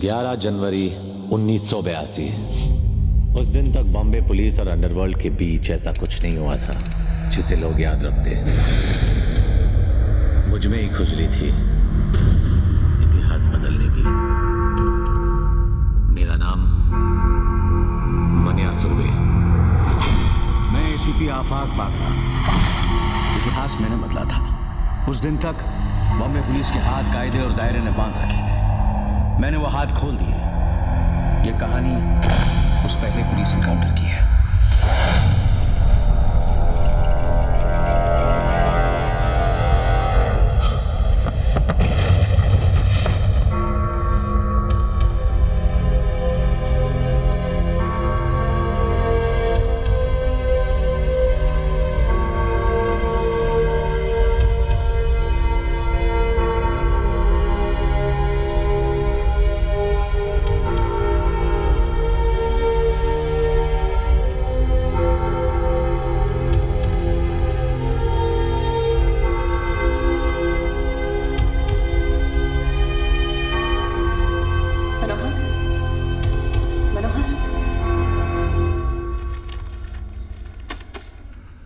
11 जनवरी 1982। उस दिन तक बॉम्बे पुलिस और अंडरवर्ल्ड के बीच ऐसा कुछ नहीं हुआ था जिसे लोग याद रखते। मुझ में ही खुजली थी इतिहास बदलने की। मेरा नाम मन्या सुर्वे। मैं एसीपी आफाक बागरा। इतिहास मैंने बदला था। उस दिन तक बॉम्बे पुलिस के हाथ कायदे और दायरे ने बांध रखे थे। मैंने वो हाथ खोल दिए। ये कहानी उस पहले पुलिस इनकाउंटर की है।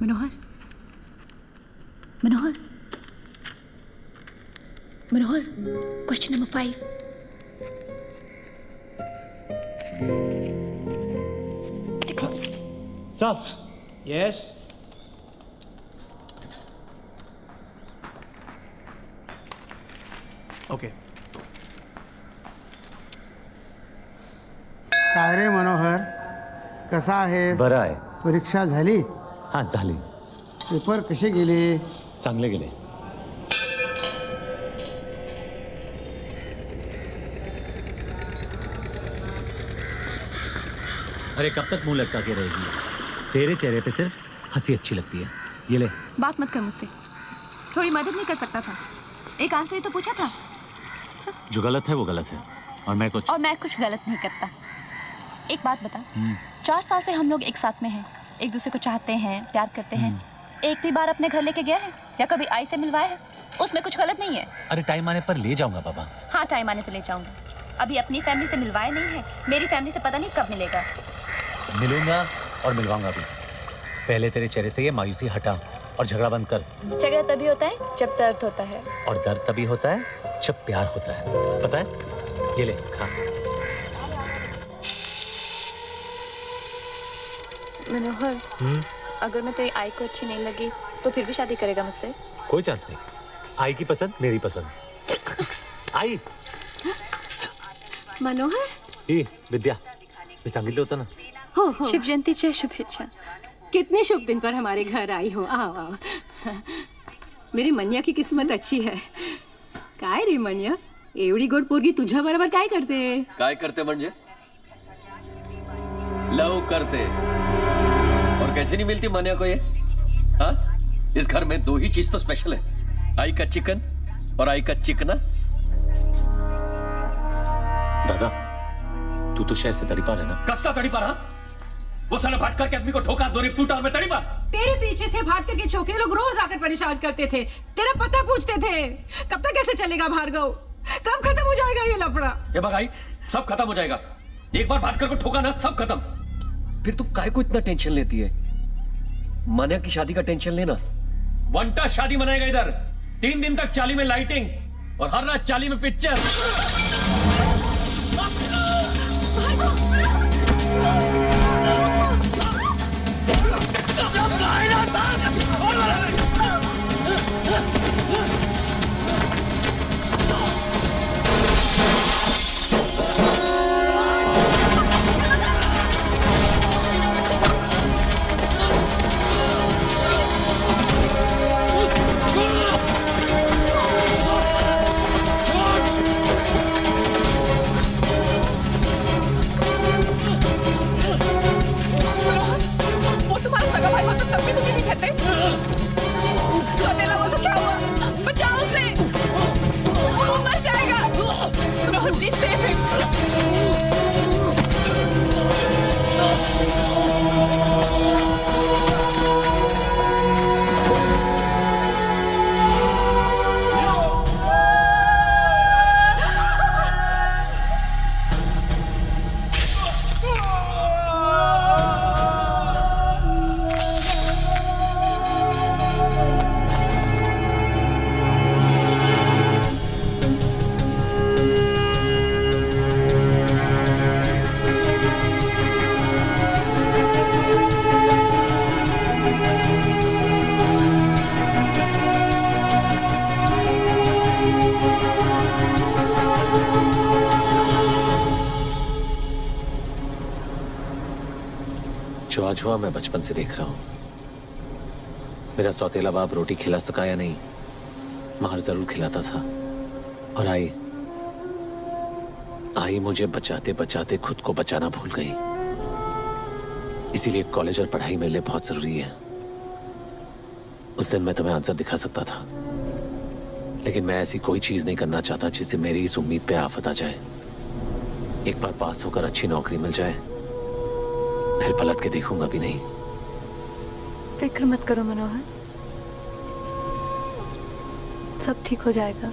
मनोहर, मनोहर, मनोहर, क्वेश्चन नंबर 5। साहब। यस। ओके। काय रे मनोहर, कसा आहेस? बरं आहे. परीक्षा झाली? हां, झाली. पेपर कसे गेले? चांगले गेले. अरे कब तक मुंह लटका के रहेगी? तेरे चेहरे पे सिर्फ हंसी अच्छी लगती है. ये ले. बात मत कर मुझसे। थोड़ी मदद नहीं कर सकता था? एक आंसर ही तो पूछा था। जो गलत है वो गलत है और मैं कुछ गलत नहीं करता। एक बात बता, 4 साल से हम लोग एक साथ में हैं, एक दूसरे को चाहते हैं, प्यार करते हैं। एक भी बार अपने घर लेके गया है या कभी आई से मिलवाया है? उसमें कुछ गलत नहीं है। अरे टाइम आने पर ले जाऊंगा बाबा. हाँ, टाइम आने पे ले जाऊंगा। अभी अपनी फैमिली से मिलवाया नहीं है, मेरी फैमिली से पता नहीं कब मिलेगा। मिलूंगा और मिलवाऊंगा भी. पहले तेरे चेहरे से ये मायूसी हटा और झगड़ा बंद कर. झगड़ा तभी होता है जब दर्द होता है, और दर्द तभी होता है जब प्यार होता है. पता है? ये ले खा. मनोहर, अगर मैं तेरी आई को अच्छी नहीं लगी तो फिर भी शादी करेगा मुझसे? कोई चांस नहीं. आई की पसंद मेरी पसंद. आई. मनोहर, ही विद्या, मी सांगितलं होतं ना. हो. शिव जयंतीच्या शुभेच्छा. कितने शुभ दिन पर हमारे घर आई हो. आओ आओ. मेरी मनिया की किस्मत अच्छी है. काय रे मनिया, एवढी गोड पोरगी तुझ्या बरोबर काय करते? काय करते म्हणजे? लव करते. और कैसे नहीं मिलती मनिया को ये? हाँ? इस घर में 2 ही चीज तो स्पेशल है, आई का चिकन और आई का चिकना. दादा, तू तो शहर से तड़ीपार है ना? कस्सा तड़ीपार? हाँ, वो साला भाटकर के आदमी को ठोका, 2 रिप टूटा और मैं तड़ीपार. तेरे पीछे से भाटकर के छोकरे लोग रोज आकर परेशान करते थे, तेरा पता पूछते थे. कब तक ऐसे चलेगा भार्गव? कब खत्म हो जाएगा ये लफड़ा? ये भाई, सब खत्म हो जाएगा. एक बार भाटकर को ठोका ना, सब खत्म. फिर तू काय को इतना टेंशन लेती है? मनिया की शादी का टेंशन लेना. वंटा शादी मनाएगा इधर. 3 दिन तक चाली में लाइटिंग और हर रात चाली में पिक्चर. जो आज हुआ मैं बचपन से देख रहा हूं। मेरा सौतेला बाप रोटी खिला सका या नहीं, मार जरूर खिलाता था। और आई मुझे बचाते बचाते खुद को बचाना भूल गई। इसीलिए कॉलेज और पढ़ाई मेरे लिए बहुत जरूरी है। उस दिन मैं तुम्हें आंसर दिखा सकता था, लेकिन मैं ऐसी कोई चीज नहीं करना चाहता जिससे मेरी इस उम्मीद पे आफत आ जाए। एक बार पास होकर अच्छी नौकरी मिल जाए, फिर पलट के देखूंगा भी नहीं। फिक्र मत करो मनोहर, सब ठीक हो जाएगा।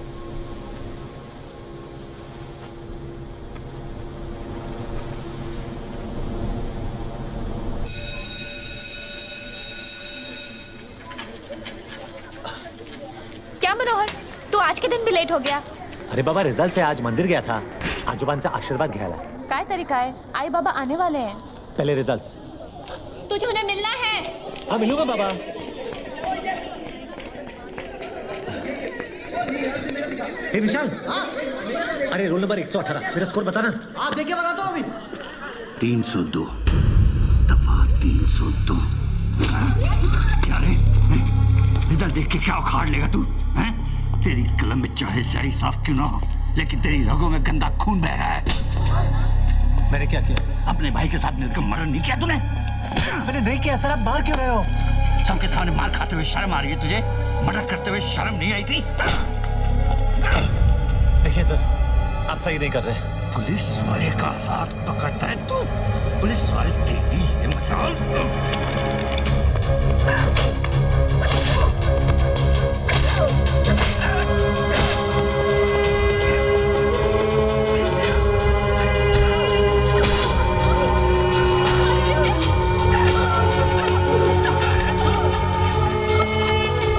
क्या मनोहर, तू आज के दिन भी लेट हो गया? अरे बाबा, रिजल्ट से आज मंदिर गया था, आजोबांचा आशीर्वाद घ्यायला। काय तरीका है, आई बाबा आने वाले हैं। पहले रिजल्ट्स। तुझे उन्हें मिलना है। हाँ मिलूंगा बाबा। हे विशाल, अरे रोल नंबर 118 मेरा स्कोर बताना। आप देखिए, बताता हूँ अभी। 302 दफा 302। क्या रे, रिजल्ट देख के क्या उखाड़ लेगा तू? हैं? तेरी कलम में चाहे स्याही साफ क्यों ना हो, लेकिन तेरी रगों में गंदा खून बह रहा है। मैंने क्या किया सर? अपने भाई के साथ मिलकर मर्डर नहीं किया तूने? मैंने नहीं किया सर, आप मार क्यों रहे हो? सबके सामने मार खाते हुए शर्म आ रही है तुझे? मर्डर करते हुए शर्म नहीं आई थी? देखिए सर, आप सही नहीं कर रहे। पुलिस वाले का हाथ पकड़ता है तू? पुलिस वाले तेरी है मजाल?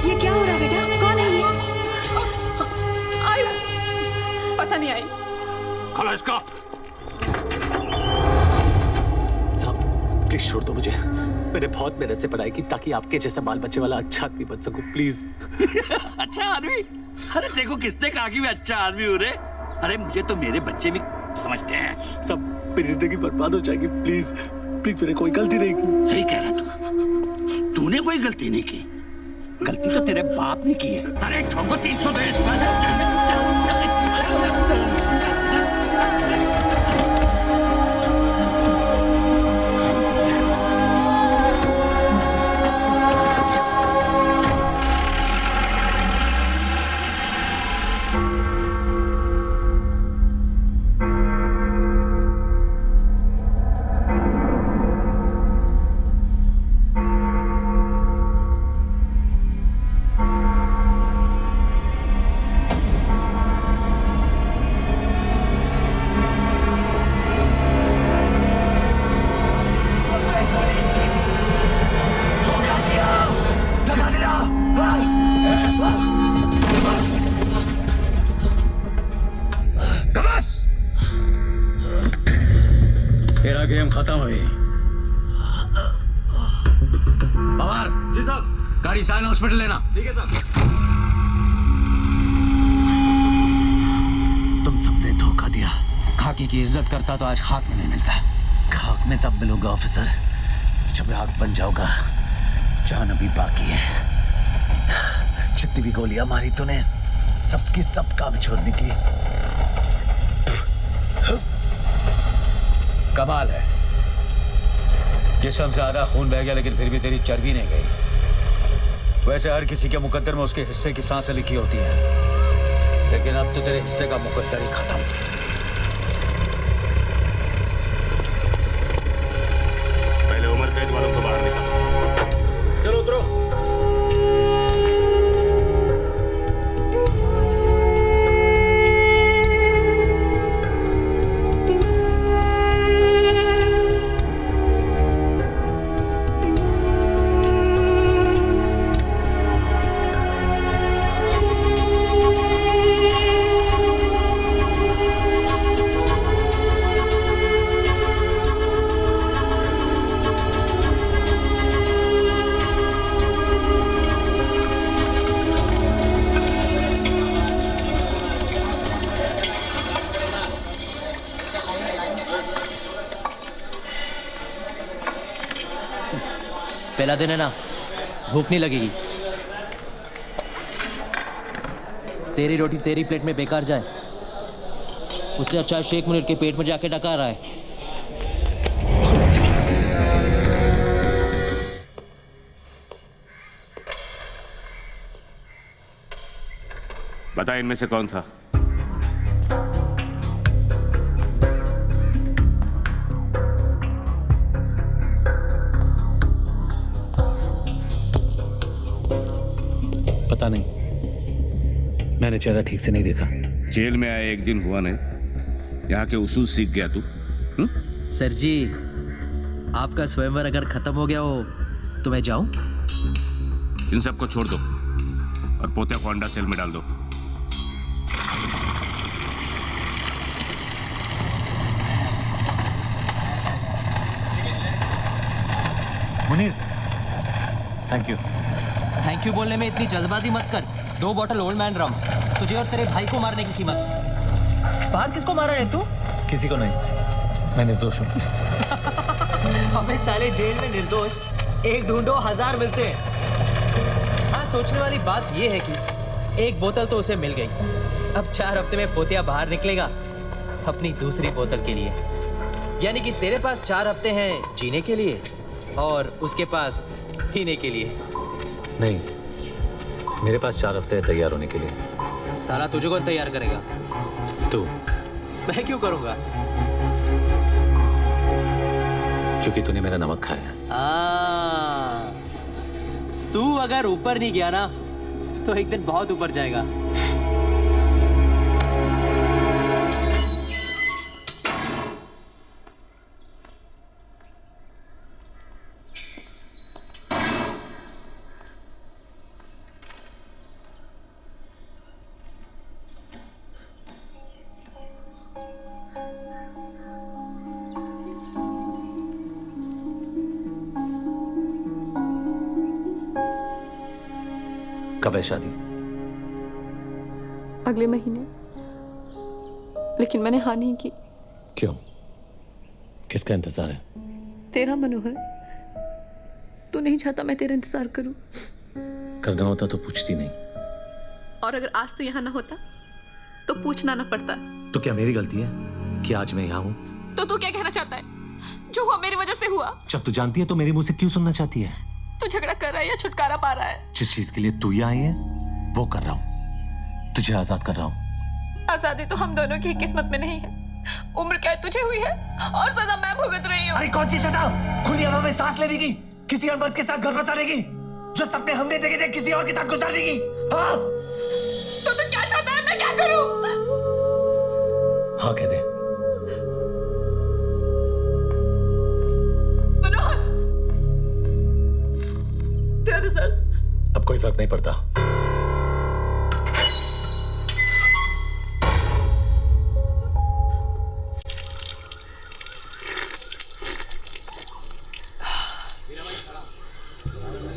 ये क्या हो रहा है बेटा? कौन है ये? आई पता नहीं आई। खोलो इसको। साहब प्लीज छोड़ दो मुझे। मैंने बहुत मेहनत से पढ़ाई की ताकि आपके जैसा बाल बच्चे वाला अच्छा आदमी बन सकूं, प्लीज। अच्छा आदमी? अरे देखो किसने कहा कि मैं अच्छा आदमी हूँ रे? अरे मुझे तो मेरे बच्चे भी समझते हैं। सब मेरी जिंदगी बर्बाद हो जाएगी, प्लीज प्लीज। मैंने कोई गलती नहीं की। सही कह रहा तू, तूने कोई गलती नहीं की। गलती तो तेरे बाप ने की है। अरे ठोको 300 दे इस पर। तेरा गेम खत्म हुई। पवार जी साहब। गाड़ी साइन हॉस्पिटल लेना। ठीक है साहब। तुम सबने धोखा दिया। खाकी की इज्जत करता तो आज खाक में नहीं मिलता। खाक में तब मिलूंगा ऑफिसर, जब राख बन जाऊंगा। जान अभी बाकी है। जितनी भी गोलियां मारी तूने, सबकी सब काम छोड़ निकली। कमाल है, जिस्म से आधा खून बह गया लेकिन फिर भी तेरी चर्बी नहीं गई। वैसे हर किसी के मुकद्दर में उसके हिस्से की सांसें लिखी होती हैं, लेकिन अब तो तेरे हिस्से का मुकद्दर ही खत्म। पहले उम्र कैद वालों को बाहर निकाल। चलो उतरो। पिला देना ना, भूख नहीं लगेगी। तेरी रोटी तेरी प्लेट में बेकार जाए, उससे अच्छा शेख मुनीर के पेट में जाके डका रहा है। बता इनमें से कौन था? पता नहीं, मैंने चेहरा ठीक से नहीं देखा। जेल में आए एक दिन हुआ नहीं, यहाँ के उसूल सीख गया तू? सर जी, आपका स्वयंवर अगर खत्म हो गया हो तो मैं जाऊं? इन सबको छोड़ दो और पोते को अंडा सेल में डाल दो। Munir, thank you. Thank you बोलने में इतनी जल्दबाजी मत कर। 2 बॉटल ओल्ड मैन रम, तुझे और तेरे भाई को मारने की कीमत। बाहर किसको मारा है तू? किसी को नहीं, मैं निर्दोष हूँ। हमें साले जेल में निर्दोष एक ढूंढो 1000 मिलते हैं। हाँ, सोचने वाली बात यह है कि एक बोतल तो उसे मिल गई। अब 4 हफ्ते में पोतिया बाहर निकलेगा अपनी दूसरी बोतल के लिए। यानी कि तेरे पास 4 हफ्ते हैं जीने के लिए और उसके पास पीने के लिए। नहीं, मेरे पास 4 हफ्ते हैं तैयार होने के लिए। साला तुझे कौन तैयार करेगा? तू। मैं क्यों करूंगा? क्योंकि तूने मेरा नमक खाया। तू अगर ऊपर नहीं गया ना तो एक दिन बहुत ऊपर जाएगा। कब है शादी? अगले महीने, लेकिन मैंने हाँ नहीं की। क्यों? किसका इंतजार है? तेरा मनोहर, तू नहीं चाहता मैं तेरा इंतजार करूं। करना होता तो पूछती नहीं। और अगर आज तू यहाँ ना होता तो पूछना ना पड़ता। तो क्या मेरी गलती है कि आज मैं यहाँ हूँ? तो तू क्या कहना चाहता है? जो हुआ मेरी वजह से हुआ। जब तू जानती है तो मेरे मुंह से क्यों सुनना चाहती है? तू झगड़ा कर रहा है या छुटकारा पा रहा है? जिस चीज के लिए तू यहाँ आई है वो कर रहा हूँ। तुझे आजाद कर रहा हूँ। आजादी तो हम दोनों की किस्मत में नहीं है। उम्र कैद तुझे हुई है और सजा मैं भुगत रही हूँ। अरे कौन सी सजा? खुली हवा में सांस लेने की, किसी और मर्द के साथ घर बसाने की, जो सपने हमने देखे थे किसी और के साथ गुजारने की। हाँ? तो तू क्या चाहता है मैं क्या करूँ? हाँ कह दे। मनोहर, तेरा रिजल्ट अब कोई फर्क नहीं पड़ता।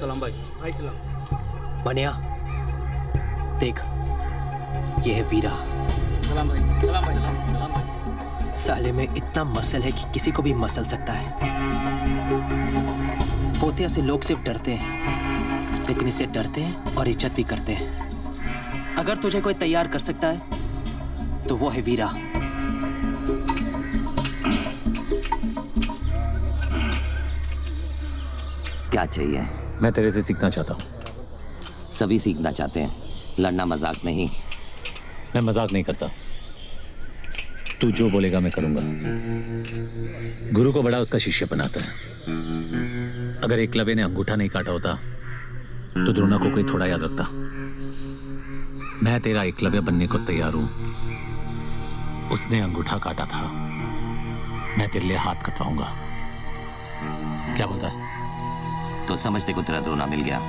सलाम भाई सलाम। मनिया देख, ये है वीरा। सलाम भाई। सलाम भाई। सलाम भाई। साले में इतना मसल है कि किसी को भी मसल सकता है। पोतिया से लोग सिर्फ डरते हैं, लेकिन इससे डरते हैं और इज्जत भी करते हैं। अगर तुझे कोई तैयार कर सकता है तो वो है वीरा। क्या चाहिए? मैं तेरे से सीखना चाहता हूँ। सभी सीखना चाहते हैं, लड़ना मजाक नहीं। मैं मजाक नहीं करता। तू जो बोलेगा मैं करूंगा। गुरु को बड़ा उसका शिष्य बनाता है। अगर एकलव्य ने अंगूठा नहीं काटा होता तो द्रोणा को कोई थोड़ा याद रखता। मैं तेरा एकलव्य बनने को तैयार हूं। उसने अंगूठा काटा था, मैं तेरे लिए हाथ कटवाऊंगा। क्या बोलता है? तो समझते को तेरा द्रोणा मिल गया।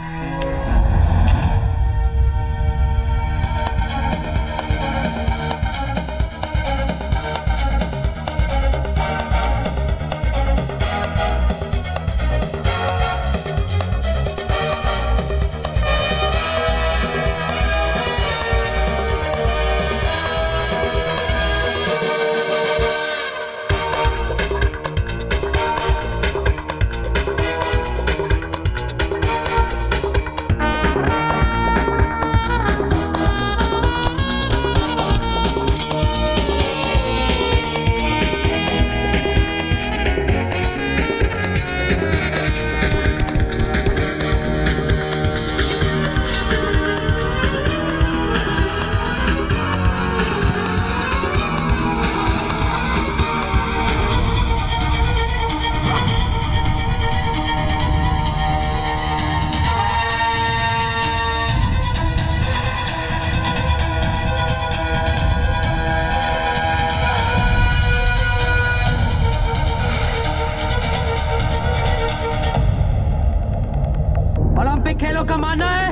पे खेलों का मानना है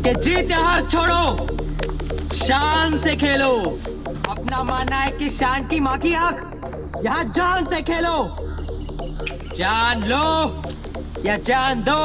कि जीत या हार छोड़ो, शान से खेलो। अपना मानना है कि शान की माँ की आंख, यहाँ जान से खेलो। जान लो या जान दो।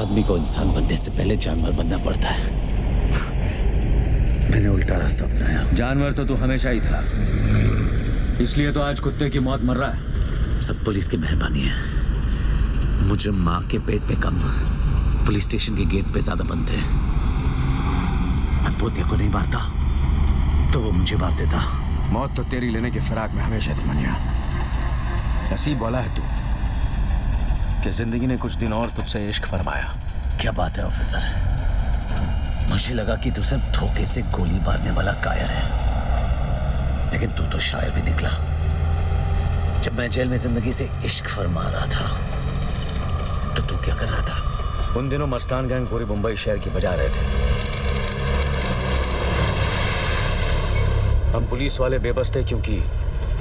आदमी को इंसान बनने से पहले जानवर बनना पड़ता है। मैंने उल्टा रास्ता अपनाया। जानवर तो तू हमेशा ही था, इसलिए तो आज कुत्ते की मौत मर रहा है। सब पुलिस की मेहरबानी है। मुझे माँ के पेट पे कम, पुलिस स्टेशन के गेट पे ज्यादा बनते हैं। मैं पोते को नहीं मारता तो वो मुझे मार देता। मौत तो तेरी लेने की फिराक में हमेशा थी मनिया। नसीब वाला है तू कि जिंदगी ने कुछ दिन और तुझसे इश्क फरमाया। क्या बात है ऑफिसर, मुझे लगा कि तू सिर्फ धोखे से गोली मारने वाला कायर है, लेकिन तू तो शायर भी निकला। जब मैं जेल में जिंदगी से इश्क फरमा रहा था तो तू क्या कर रहा था? उन दिनों मस्तान गैंग पूरी मुंबई शहर की बजा रहे थे। हम पुलिस वाले बेबस थे क्योंकि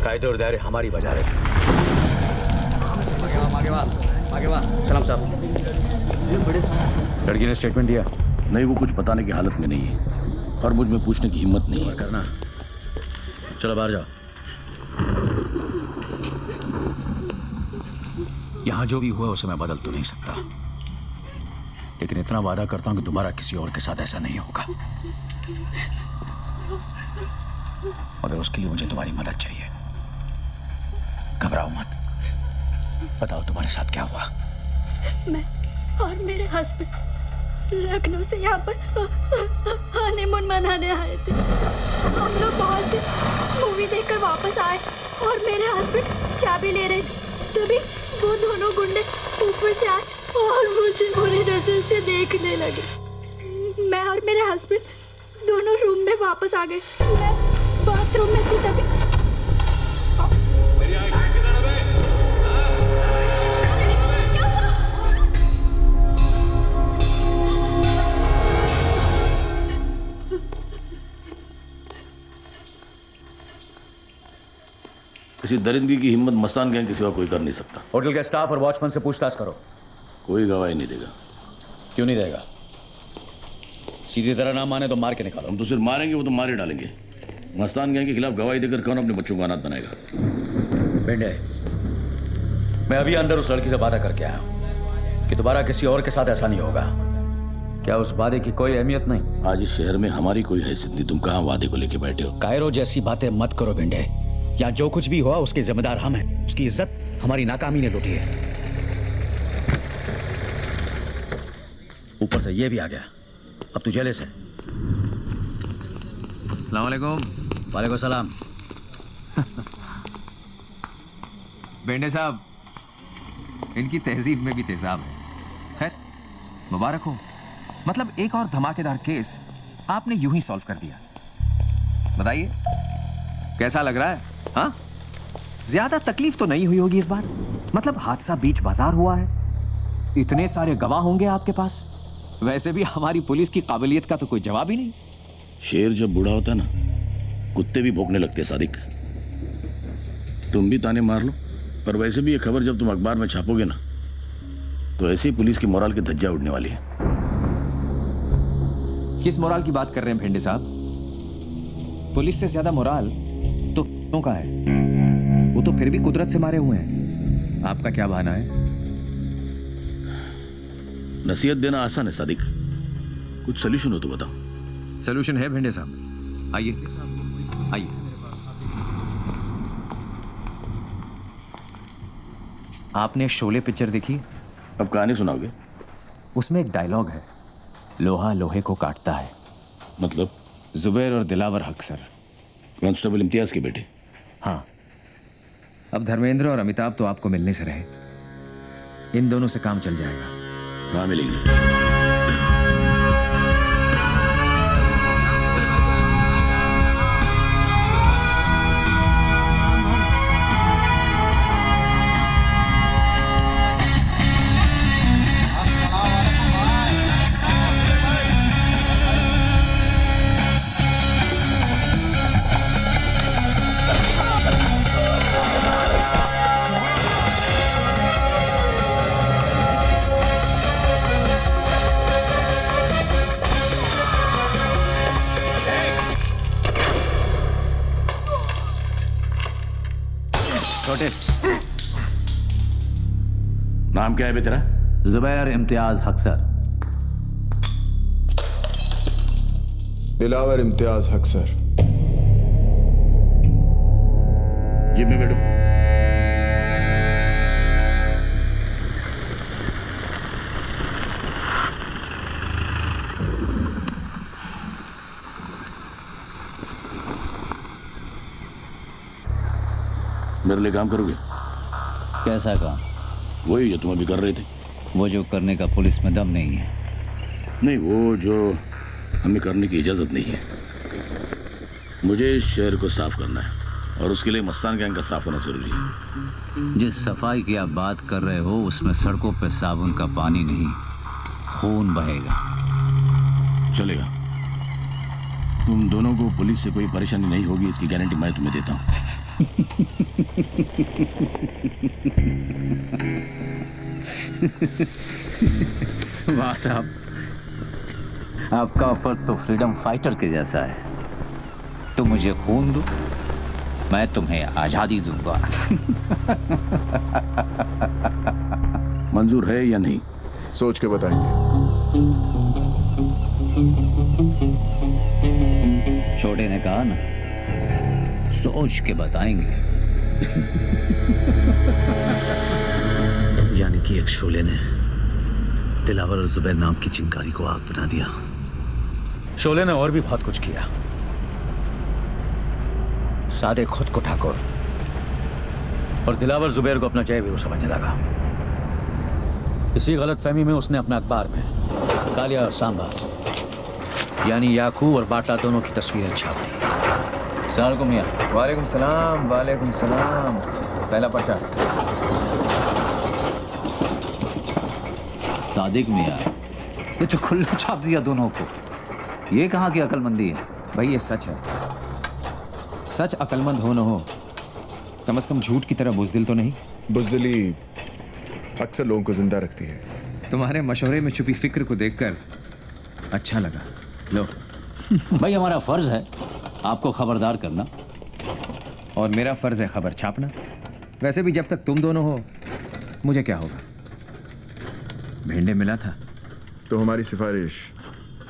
कायदे और दायरे हमारी बजा रहे थे। सलाम साहब। लड़की ने स्टेटमेंट दिया? नहीं, वो कुछ बताने की हालत में नहीं है और मुझ में पूछने की हिम्मत नहीं है। करना, चलो बाहर जाओ। यहां जो भी हुआ उसे मैं बदल तो नहीं सकता, लेकिन इतना वादा करता हूं कि दोबारा किसी और के साथ ऐसा नहीं होगा। मगर उसके लिए मुझे तुम्हारी मदद चाहिए। घबराओ मत, बताओ तुम्हारे साथ क्या हुआ। मैं और मेरे हस्बैंड लखनऊ से यहाँ पर हनीमून मनाने आए थे। हम लोग बाहर से मूवी देखकर वापस आए और मेरे हस्बैंड चाबी ले रहे थे, तभी वो दोनों गुंडे ऊपर से आए और मुझे बुरी नजर से देखने लगे। मैं और मेरे हस्बैंड दोनों रूम में वापस आ गए। मैं बाथरूम में थी तभी किसी दरिंदगी की हिम्मत मस्तान गैंग के सिवा कोई कर नहीं सकता। होटल के स्टाफ और वॉचमैन से पूछताछ करो। कोई गवाही नहीं देगा। क्यों नहीं देगा? सीधी तरह ना माने तो मार के निकालो। हम तो सिर्फ मारेंगे, वो तो मारे डालेंगे। मस्तान गैंग के खिलाफ गवाही देकर कौन अपने बच्चों को अनाथ बनाएगा? बेंडे, मैं अभी अंदर उस लड़की से वादा करके आया कि दोबारा किसी और के साथ ऐसा नहीं होगा। क्या उस वादे की कोई अहमियत नहीं? आज इस शहर में हमारी कोई हैसियत नहीं। तुम कहाँ वादे को लेके बैठे हो? कायरो जैसी बातें मत करो बेंडे। यहाँ जो कुछ भी हुआ उसके जिम्मेदार हम हैं। उसकी इज्जत हमारी नाकामी ने लूटी है। ऊपर से ये भी आ गया, अब तू जेले से। अस्सलाम वालेकुम। वालेकुम सलाम। बेंडे साहब, इनकी तहजीब में भी तेजाब है। खैर, मुबारक हो। मतलब एक और धमाकेदार केस आपने यूं ही सॉल्व कर दिया। बताइए, कैसा लग रहा है? हाँ, ज्यादा तकलीफ तो नहीं हुई होगी इस बार। मतलब हादसा बीच बाजार हुआ है, इतने सारे गवाह होंगे आपके पास। वैसे भी हमारी पुलिस की काबिलियत का तो कोई जवाब ही नहीं। शेर जब बूढ़ा होता है ना, कुत्ते भी भौंकने लगते हैं सादिक। तुम भी ताने मार लो, पर वैसे भी ये खबर जब तुम अखबार में छापोगे ना, तो ऐसे ही पुलिस की मोराल की धज्जा उड़ने वाली है। किस मोराल की बात कर रहे हैं भेंडे साहब? पुलिस से ज्यादा मोराल तो का है। वो तो फिर भी कुदरत से मारे हुए हैं। आपका क्या बहाना है? नसीहत देना आसान है सादिक, कुछ सोल्यूशन हो तो बताओ। सोल्यूशन है भेंडे साहब, आइए आइए। आपने शोले पिक्चर देखी? अब कहानी सुनाओगे? उसमें एक डायलॉग है, लोहा लोहे को काटता है। मतलब? जुबैर और दिलावर हक सर, कांस्टेबल इम्तियाज के बेटे। हाँ, अब धर्मेंद्र और अमिताभ तो आपको मिलने से रहे, इन दोनों से काम चल जाएगा। कहाँ मिलेंगे? नाम क्या है बे तेरा? जुबैर इम्तियाज हक सर। दिलावर इम्तियाज हक सर। जिम में बैठो। मेरे लिए काम करोगे? कैसा काम? वही जो तुम अभी कर रहे थे। वो जो करने का पुलिस में दम नहीं है। नहीं, वो जो हमें करने की इजाजत नहीं है। मुझे इस शहर को साफ करना है और उसके लिए मस्तान गैंग का साफ होना जरूरी है। जिस सफाई की आप बात कर रहे हो उसमें सड़कों पे साबुन का पानी नहीं, खून बहेगा। चलेगा। तुम दोनों को पुलिस से कोई परेशानी नहीं होगी, इसकी गारंटी मैं तुम्हें देता हूँ। वाह साहब, आपका ऑफर तो फ्रीडम फाइटर के जैसा है। तुम मुझे खून दो, मैं तुम्हें आजादी दूंगा। मंजूर है या नहीं? सोच के बताएंगे। छोटे ने कहा ना, सोच के बताएंगे। यानी कि एक शोले ने दिलावर और जुबैर नाम की चिंगारी को आग बना दिया। शोले ने और भी बहुत कुछ किया। सादे खुद को ठाकुर और दिलावर जुबैर को अपना जय वीरू समझने लगा। इसी गलतफहमी में उसने अपने अखबार में कालिया और सांबा यानी याकूब और बाटला दोनों की तस्वीरें छाप दी। सलाम मियां। वालेकुम सलाम। वालेकुम सलाम। पहला पर्चा। सादिक मियां, ये तो खुला छाप दिया दोनों को। ये कहाँ की अकलमंदी है? भाई ये सच है। सच अकलमंद हो न हो, कम से कम झूठ की तरह बुजदिल तो नहीं। बुजदिली अक्सर लोगों को जिंदा रखती है। तुम्हारे मशवरे में छुपी फिक्र को देखकर अच्छा लगा। लो। भाई हमारा फर्ज है आपको खबरदार करना, और मेरा फर्ज है खबर छापना। वैसे भी जब तक तुम दोनों हो, मुझे क्या होगा? भेंडे मिला था तो हमारी सिफारिश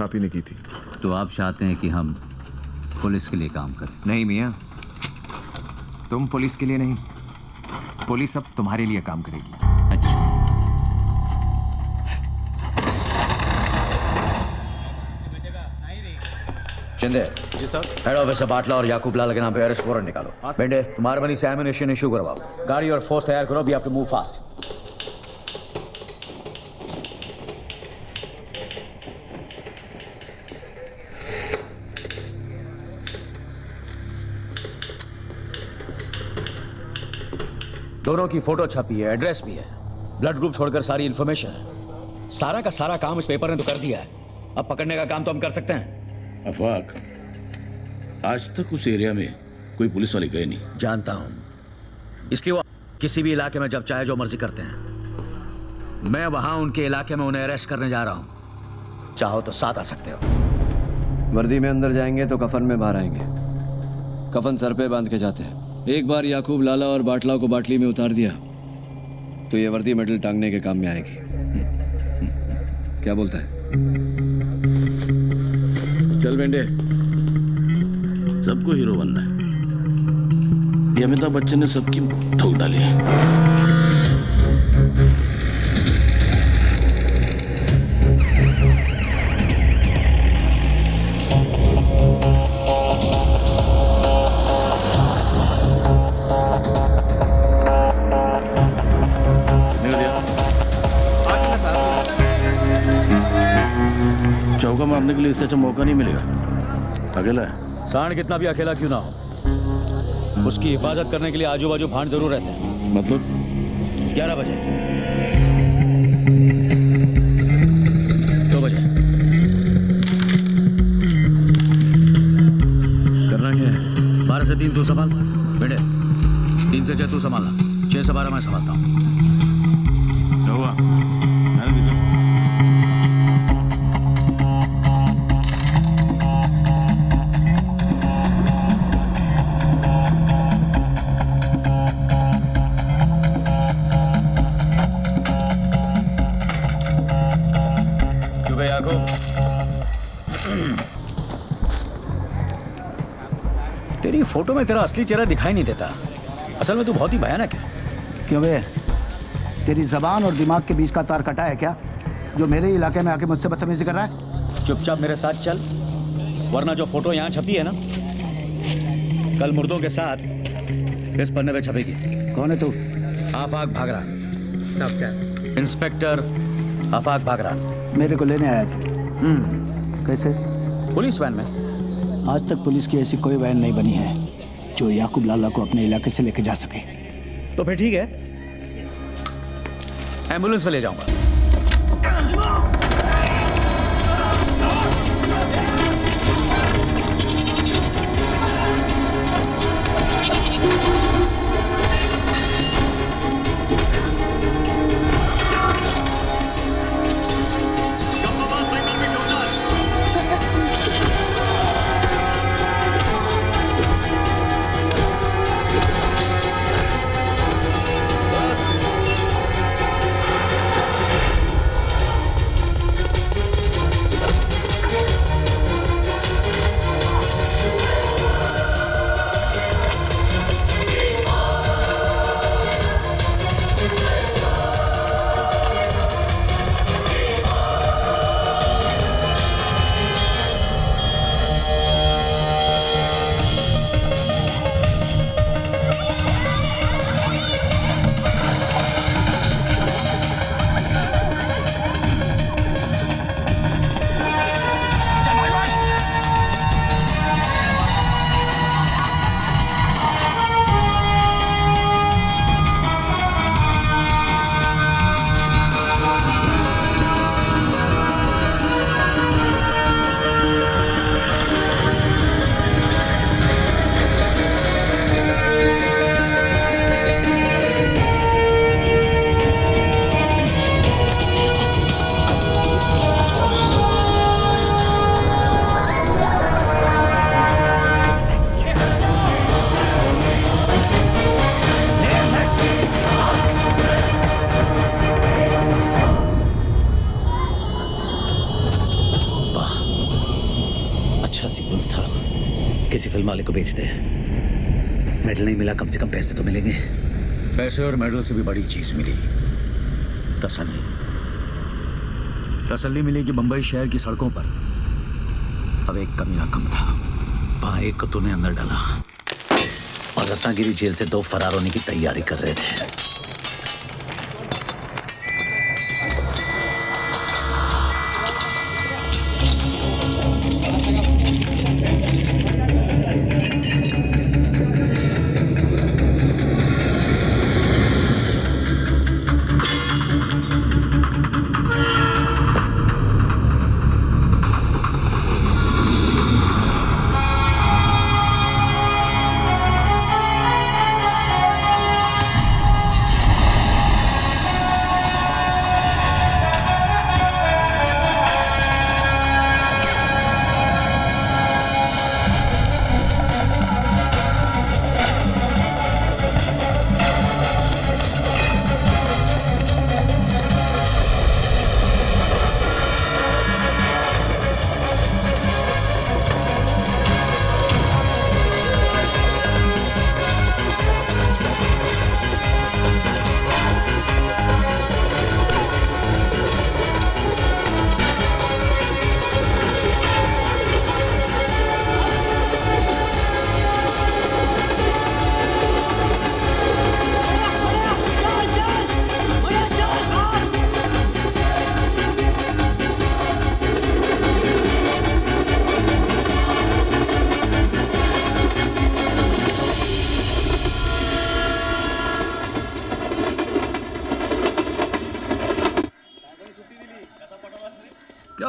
आप ही ने की थी। तो आप चाहते हैं कि हम पुलिस के लिए काम करें? नहीं मियाँ, तुम पुलिस के लिए नहीं, पुलिस अब तुम्हारे लिए काम करेगी। अच्छा। शिंदे जी सर, हेड ऑफिस से बाटला और याकूब लाल के नाम पे अरेस्ट वारंट निकालो। बेंडे, तुम्हारे बनी से एमिनेशन इशू करवाओ। गाड़ी और फोर्स तैयार करो। We have to move fast. दोनों की फोटो छपी है, एड्रेस भी है, ब्लड ग्रुप छोड़कर सारी इंफॉर्मेशन है। सारा का सारा काम इस पेपर ने तो कर दिया है। अब पकड़ने का काम तो हम कर सकते हैं। अफाक, आज तक उस एरिया में कोई पुलिस वाले गए नहीं। जानता हूं, इसलिए वो किसी भी इलाके में जब चाहे जो मर्जी करते हैं। मैं वहां उनके इलाके में उन्हें अरेस्ट करने जा रहा हूं। चाहो तो साथ आ सकते हो। वर्दी में अंदर जाएंगे तो कफन में बाहर आएंगे। कफन सर पे बांध के जाते हैं। एक बार याकूब लाला और बाटला को बाटली में उतार दिया तो ये वर्दी मेडल टांगने के काम में आएगी। क्या बोलता है? चल बेंडे, सबको हीरो बनना है। ये अमिताभ बच्चन ने सबकी ठोक डाली है। चौका मारने के लिए इससे अच्छा मौका नहीं मिलेगा। अकेला है। सांड कितना भी अकेला क्यों ना हो, उसकी हिफाजत करने के लिए आजू बाजू भांड जरूर रहते हैं। मतलब 11 बजे, 2 बजे। करना क्या है? 12 से 3 तू संभाल बेटे, 3 से 6 तू संभालना, 6 से 12 मैं संभालता हूँ। क्या हुआ? तेरी फोटो में तेरा असली चेहरा दिखाई नहीं देता। असल में तू बहुत ही भयानक है। क्यों बे? तेरी जबान और दिमाग के बीच का तार कटा है क्या, जो मेरे इलाके में आके मुझसे बदतमीजी कर रहा है? चुपचाप मेरे साथ चल, वरना जो फोटो यहाँ छपी है ना, कल मुर्दों के साथ इस पन्ने पे छपेगी। कौन है तू? आफाक भागरा। इंस्पेक्टर आफाक भागरा। मेरे को लेने आया था। कैसे? पुलिस वैन में। आज तक पुलिस की ऐसी कोई वैन नहीं बनी है जो याकूब लाला को अपने इलाके से लेके जा सके। तो फिर ठीक है, एम्बुलेंस में ले जाऊंगा। किसी फिल्म वाले को बेच दे। मेडल नहीं मिला, कम से कम पैसे तो मिलेंगे। पैसे और मेडल से भी बड़ी चीज मिली, तसल्ली। तसल्ली मिली कि बंबई शहर की सड़कों पर अब एक कमीना कम था। वहां एक को तूने अंदर डाला और रत्नागिरी जेल से 2 फरार होने की तैयारी कर रहे थे।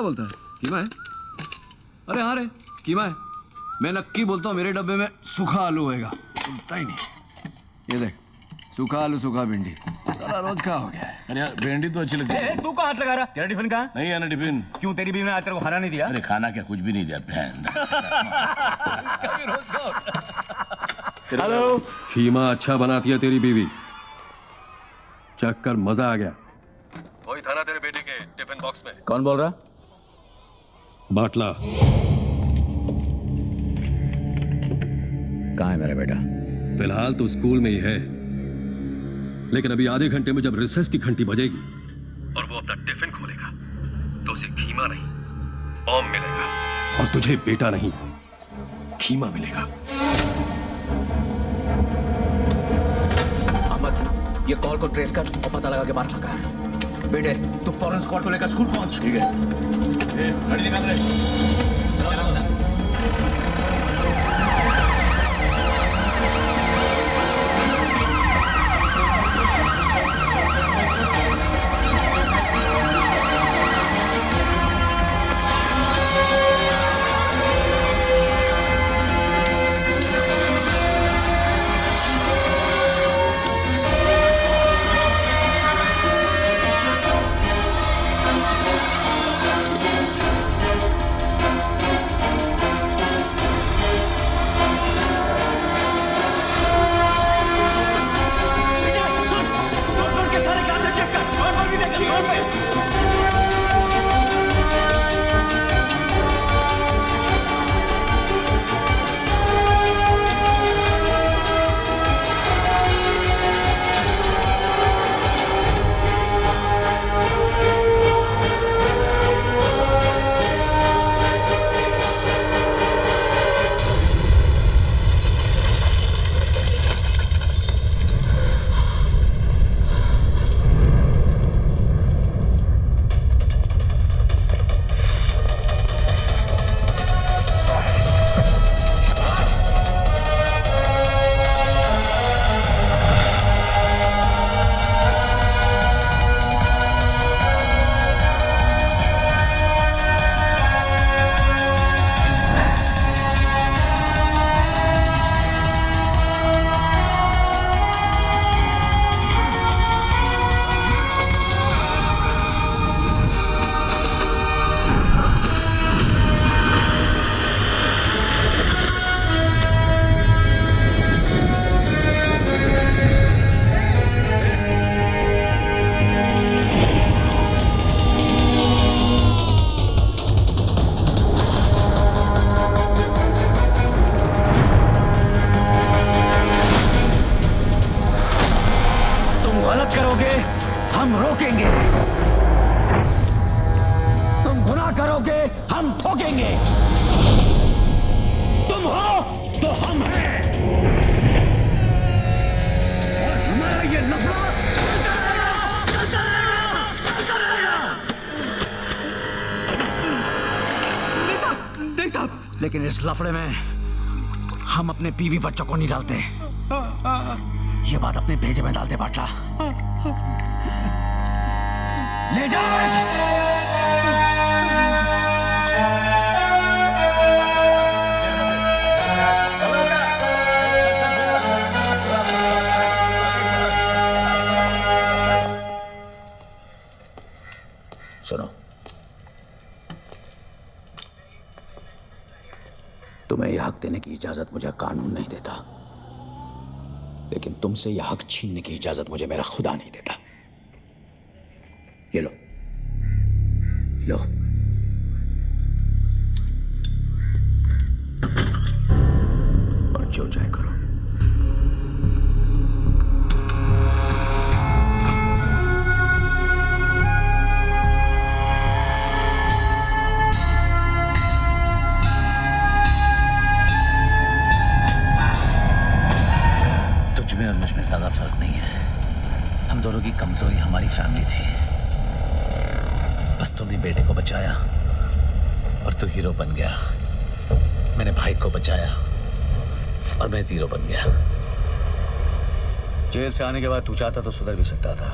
क्या बोलता है? कीमा है? अरे हाँ रे, कीमा है। मैं नक्की बोलता हूँ मेरे डब्बे में सूखा आलू होएगा। सुनता ही नहीं। ये देख, सूखा आलू सूखा भिंडी, सारा रोज का हो गया है। अरे यार भिंडी तो अच्छी लगती है। तू कहाँ हाथ लगा रहा? तेरा टिफिन कहाँ? नहीं है ना टिफिन। क्यों, तेरी बीवी ने आज तेरे को खाना नहीं दिया? अरे खाना क्या, कुछ भी नहीं दिया बहन। हेलो। खीमा अच्छा बनाती है तेरी बीवी, चख कर मजा आ गया। वही था ना तेरे बेटे के टिफिन बॉक्स में। कौन बोल रहा? बाटला। कहाँ है मेरा बेटा? फिलहाल तो स्कूल में ही है, लेकिन अभी आधे घंटे में जब रिसेस की घंटी बजेगी और वो अपना टिफिन खोलेगा तो उसे खीमा नहीं बॉम्ब मिलेगा। और तुझे बेटा नहीं खीमा मिलेगा। अहमद, ये कॉल को ट्रेस कर और पता लगा के बात लगा है। बेटे तू फौरन स्क्वाड को लेकर स्कूल पहुंच। ठीक है। गाड़ी निकाल रहे। हम रोकेंगे, तुम गुनाह करोगे हम ठोकेंगे, तुम हो तो हम हैं, और हमारा ये लफड़ा चलता रहेगा। देख साहब, लेकिन इस लफड़े में हम अपने बीवी बच्चों को नहीं डालते, ये बात अपने भेजे में डालते बाटला। ले जाओ। सुनो, तुम्हें यह हक देने की इजाजत मुझे कानून नहीं देता, लेकिन तुमसे यह हक छीनने की इजाजत मुझे मेरा खुदा नहीं देता। ये लो, लो। और जो चाहे करो। तुझमें और मुझ में ज्यादा फर्क नहीं है। हम दोनों की कमजोरी हमारी फैमिली थी। बस तूने बेटे को बचाया और तू हीरो बन गया। मैंने भाई को बचाया और मैं जीरो बन गया। जेल से आने के बाद तू चाहता तो सुधर भी सकता था,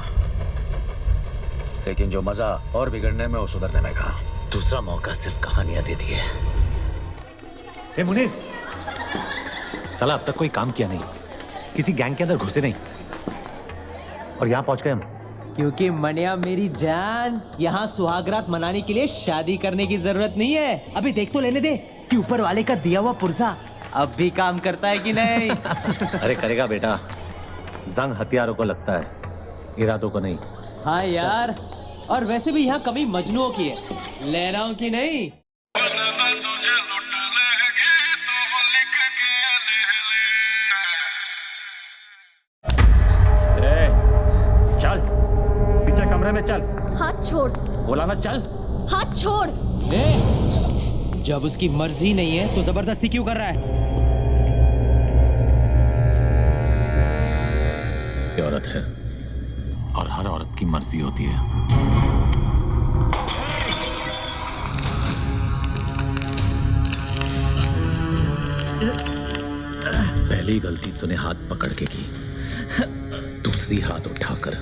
लेकिन जो मजा और बिगड़ने में वो सुधरने में कहा। दूसरा मौका सिर्फ कहानियां देती है। ए मुनीर, साला अब तक कोई काम किया नहीं, किसी गैंग के अंदर घुसे नहीं, और यहाँ पहुंच गए हम। क्योंकि मनिया मेरी जान, यहाँ सुहागरात मनाने के लिए शादी करने की जरूरत नहीं है। अभी देख तो लेने दे कि ऊपर वाले का दिया हुआ पुर्जा अब भी काम करता है कि नहीं। अरे करेगा बेटा, जंग हथियारों को लगता है, इरादों को नहीं। हाँ यार, और वैसे भी यहाँ कमी मजनुओं की है, ले रहा हूँ कि नहीं। चल पीछे कमरे में चल। हाथ छोड़। बोला ना चल। हाथ छोड़। जब उसकी मर्जी नहीं है तो जबरदस्ती क्यों कर रहा है? ये औरत है और हर औरत की मर्जी होती है। पहली गलती तूने हाथ पकड़ के की, दूसरी हाथ उठाकर,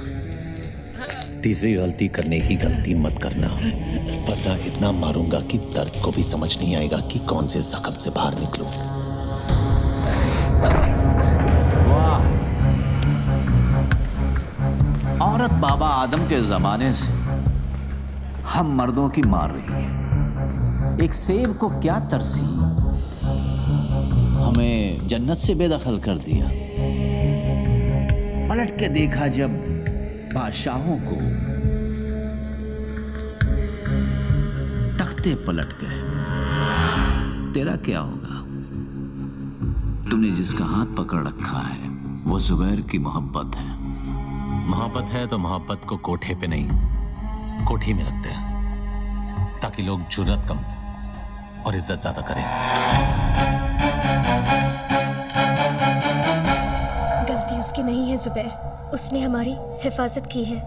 तीसरी गलती करने की गलती मत करना, वरना इतना मारूंगा कि दर्द को भी समझ नहीं आएगा कि कौन से जख्म से बाहर निकलूं। औरत बाबा आदम के जमाने से हम मर्दों की मार रही है। एक सेब को क्या तरसी, हमें जन्नत से बेदखल कर दिया। पलट के देखा जब बादशाहों को, तख्ते पलट गए। तेरा क्या होगा? तुमने जिसका हाथ पकड़ रखा है वो जुबैर की मोहब्बत है। मोहब्बत है तो मोहब्बत को कोठे पे नहीं, कोठी में रखते हैं, ताकि लोग जुर्रत कम और इज्जत ज्यादा करें। गलती उसकी नहीं है जुबैर, उसने हमारी हिफाजत की है।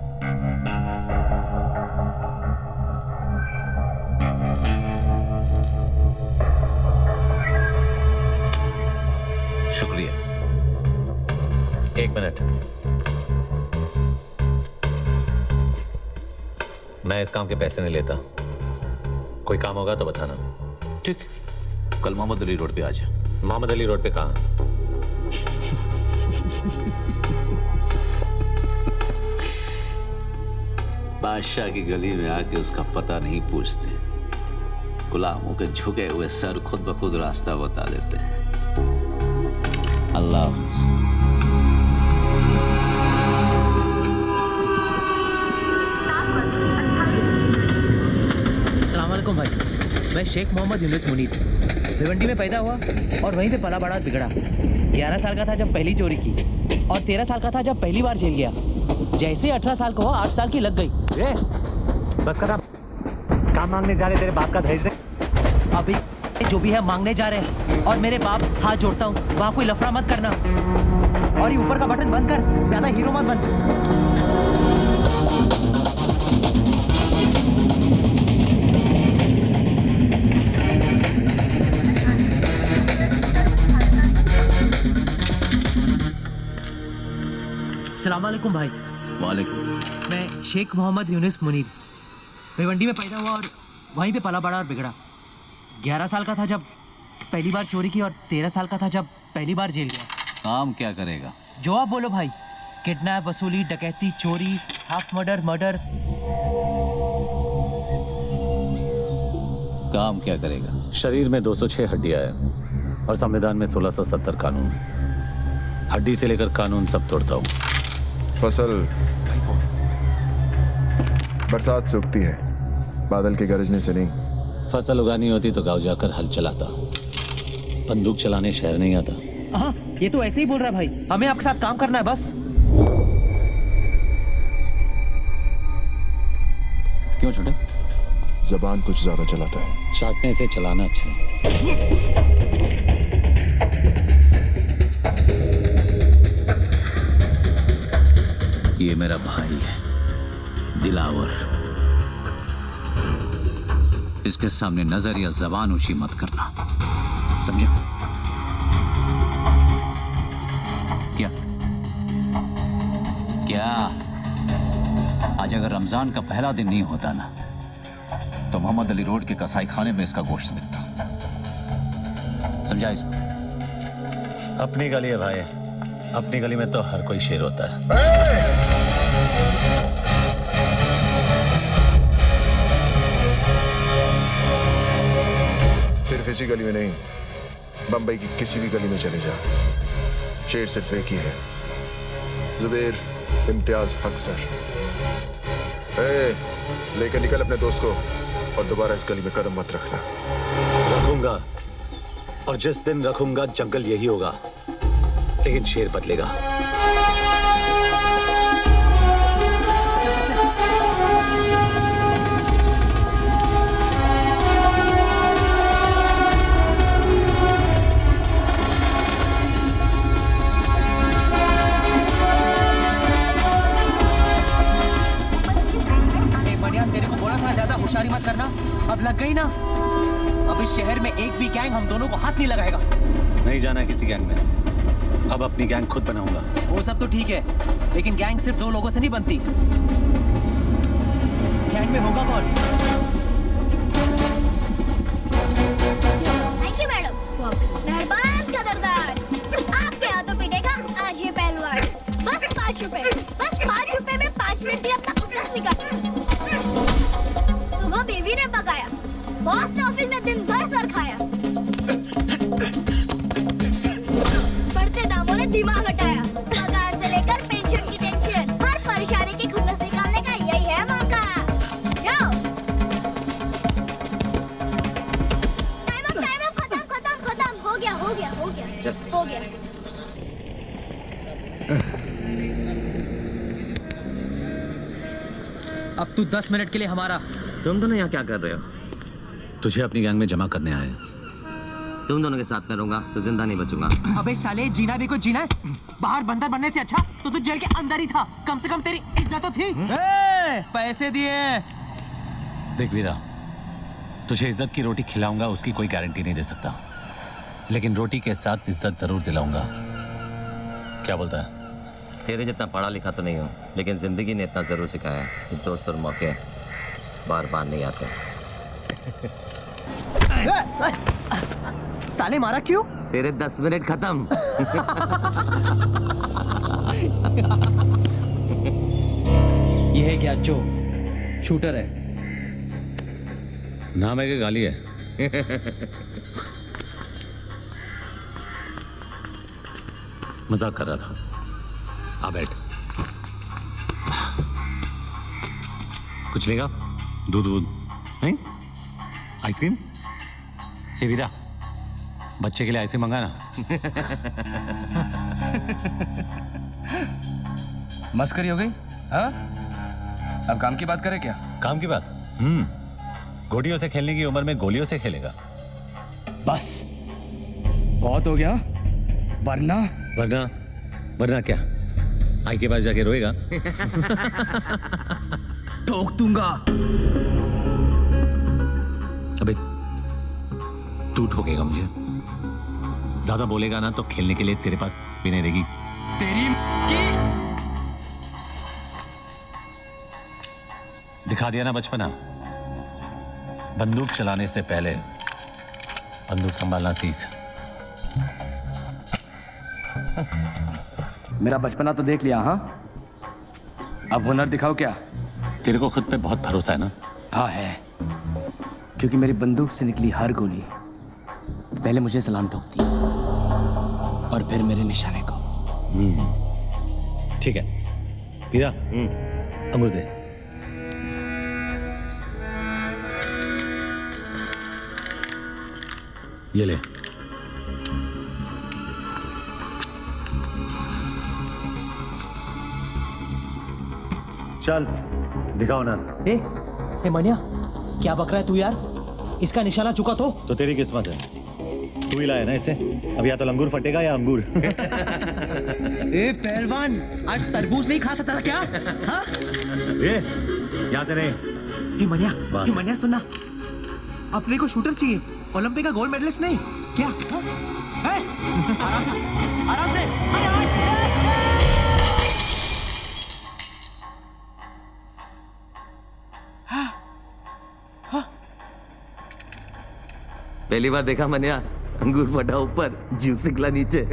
शुक्रिया। एक मिनट, मैं इस काम के पैसे नहीं लेता। कोई काम होगा तो बताना। ठीक, कल मोहम्मद अली रोड पे आ जा। मोहम्मद अली रोड पे कहाँ? बादशाह की गली में आके उसका पता नहीं पूछते, गुलामों के झुके हुए सर खुद ब खुद रास्ता बता देते हैं। अल्लाह हाफ़िज़। अस्सलाम वालेकुम भाई, मैं शेख मोहम्मद यूनुस मुनीर, भिवंडी में पैदा हुआ और वहीं पे पला बड़ा बिगड़ा। 11 साल का था जब पहली चोरी की, और 13 साल का था जब पहली बार जेल गया। जैसे 18 साल का हुआ 8 साल की लग गई। बस कर, काम मांगने जा रहे तेरे बाप का दहेज नहीं। अभी जो भी है मांगने जा रहे हैं, और मेरे बाप हाथ जोड़ता हूँ, वहाँ कोई लफड़ा मत करना, और ये ऊपर का बटन बंद कर, ज्यादा हीरो मत बन। अस्सलाम वालेकुम भाई। वालेकुम। मैं शेख मोहम्मद यूनुस मुनीर, भिवंडी में पैदा हुआ और वहीं पे पला बड़ा और बिगड़ा। 11 साल का था जब पहली बार चोरी की, और 13 साल का था जब पहली बार जेल गया। काम क्या करेगा? जो आप बोलो भाई, किडनैप, वसूली, डकैती, चोरी, हाफ मर्डर, मर्डर। काम क्या करेगा? शरीर में 206 हड्डियां है और संविधान में 1670 कानून। हड्डी से लेकर कानून सब तोड़ता हूँ। फसल बरसात सूखती है, बादल के गरजने से नहीं। फसल उगानी होती तो गांव जाकर हल चलाता, बंदूक चलाने शहर नहीं आता। हाँ, ये तो ऐसे ही बोल रहा है भाई, हमें आपके साथ काम करना है बस। क्यों छोटे? जबान कुछ ज्यादा चलाता है। चाटने से चलाना अच्छा है। ये मेरा भाई है दिलावर, इसके सामने नजर या जबान ऊंची मत करना, समझे? क्या क्या आज अगर रमजान का पहला दिन नहीं होता ना, तो मोहम्मद अली रोड के कसाई खाने में इसका गोश्त बिकता। समझा इसको? अपनी गली है भाई, अपनी गली में तो हर कोई शेर होता है। सिर्फ इसी गली में नहीं, बंबई की किसी भी गली में चले जा, शेर सिर्फ एक ही है, जुबैर इम्तियाज हक सर। लेकर निकल अपने दोस्त को और दोबारा इस गली में कदम मत रखना। रखूंगा, और जिस दिन रखूंगा जंगल यही होगा, लेकिन शेर बदलेगा। तेरे को बोला था ज्यादा होशियारी मत करना, अब लग गई ना। अब इस शहर में एक भी गैंग हम दोनों को हाथ नहीं लगाएगा। नहीं जाना है किसी गैंग में, अब अपनी गैंग खुद बनाऊंगा। वो सब तो ठीक है, लेकिन गैंग सिर्फ 2 लोगों से नहीं बनती। गैंग में होगा कौन? Thank you madam. मेहरबान कदरदार। आपके हाथों पिटेगा आज ये पहलवान। बस 5 रुपए, बस 5 रुपए में 5 मिनट दिया अपना उल्लास निकाल। सुबह बीवी ने पकाया, बॉस ने ऑफिस में दिन भर सर खाया, बढ़ते दामों ने दिमाग हटाया, पगार से लेकर पेंशन की टेंशन, हर परेशानी की खुन्नस निकालने का यही है मौका। जाओ। टाइम अप खत्म हो गया हो गया हो गया हो गया। अब तू 10 मिनट के लिए हमारा। तुम दोनों यहाँ क्या कर रहे हो? तुझे अपनी गैंग में जमा करने आए। तुम दोनों के साथ में रहूंगा तो जिंदा नहीं बचूंगा। अबे साले, जीना भी कुछ जीना है। बाहर बंदर बनने से अच्छा तो तू जेल के अंदर ही था, कम से कम तेरी इज्जत तो थी। पैसे दिए। देख वीरा, तुझे इज्जत की रोटी खिलाऊंगा उसकी कोई गारंटी नहीं दे सकता, लेकिन रोटी के साथ इज्जत जरूर दिलाऊंगा। क्या बोलता है? तेरे जितना पढ़ा लिखा तो नहीं हूँ, लेकिन जिंदगी ने इतना जरूर सिखाया कि दोस्त और मौके बार बार नहीं आते। साले मारा क्यों? तेरे 10 मिनट खत्म। ये है क्या? जो शूटर है। नाम है कि गाली है? मजाक कर रहा था। आ बैठ। कुछ लेगा? दूध नहीं? आइसक्रीम? ये वीरा, बच्चे के लिए आइसक्रीम मंगाना। मस्करी हो गई? हाँ? अब काम की बात करें क्या? काम की बात? गोटियों से खेलने की उम्र में गोलियों से खेलेगा। बस बहुत हो गया, वरना वरना वरना क्या? आई के पास जाके रोएगा? ठोक दूंगा। अबे तू ठोकेगा मुझे? ज्यादा बोलेगा ना तो खेलने के लिए तेरे पास भी नहीं रहेगी। तेरी की दिखा दिया ना बचपना। बंदूक चलाने से पहले बंदूक संभालना सीख। मेरा बचपना तो देख लिया। हाँ, अब हुनर दिखाओ। क्या तेरे को खुद पे बहुत भरोसा है ना? हाँ है, क्योंकि मेरी बंदूक से निकली हर गोली पहले मुझे सलाम ठोकती और फिर मेरे निशाने को। ठीक है वीरा, अंगूर दे। ये ले। चल दिखाओ ना। ए मनिया, क्या बक रहा है तू यार? इसका निशाना चुका तो तेरी किस्मत है, तू ही लाया ना इसे। अब या तो लंगूर फटेगा या अंगूर। ए पहलवान, आज तरबूज नहीं खा सकता था क्या? हाँ? यहाँ से नहीं। ए मनिया सुनना, अपने को शूटर चाहिए, ओलंपिक का गोल्ड मेडलिस्ट नहीं क्या? हाँ? आराम से पहली बार देखा मैंने अंगूर फटा ऊपर जूस निकला नीचे।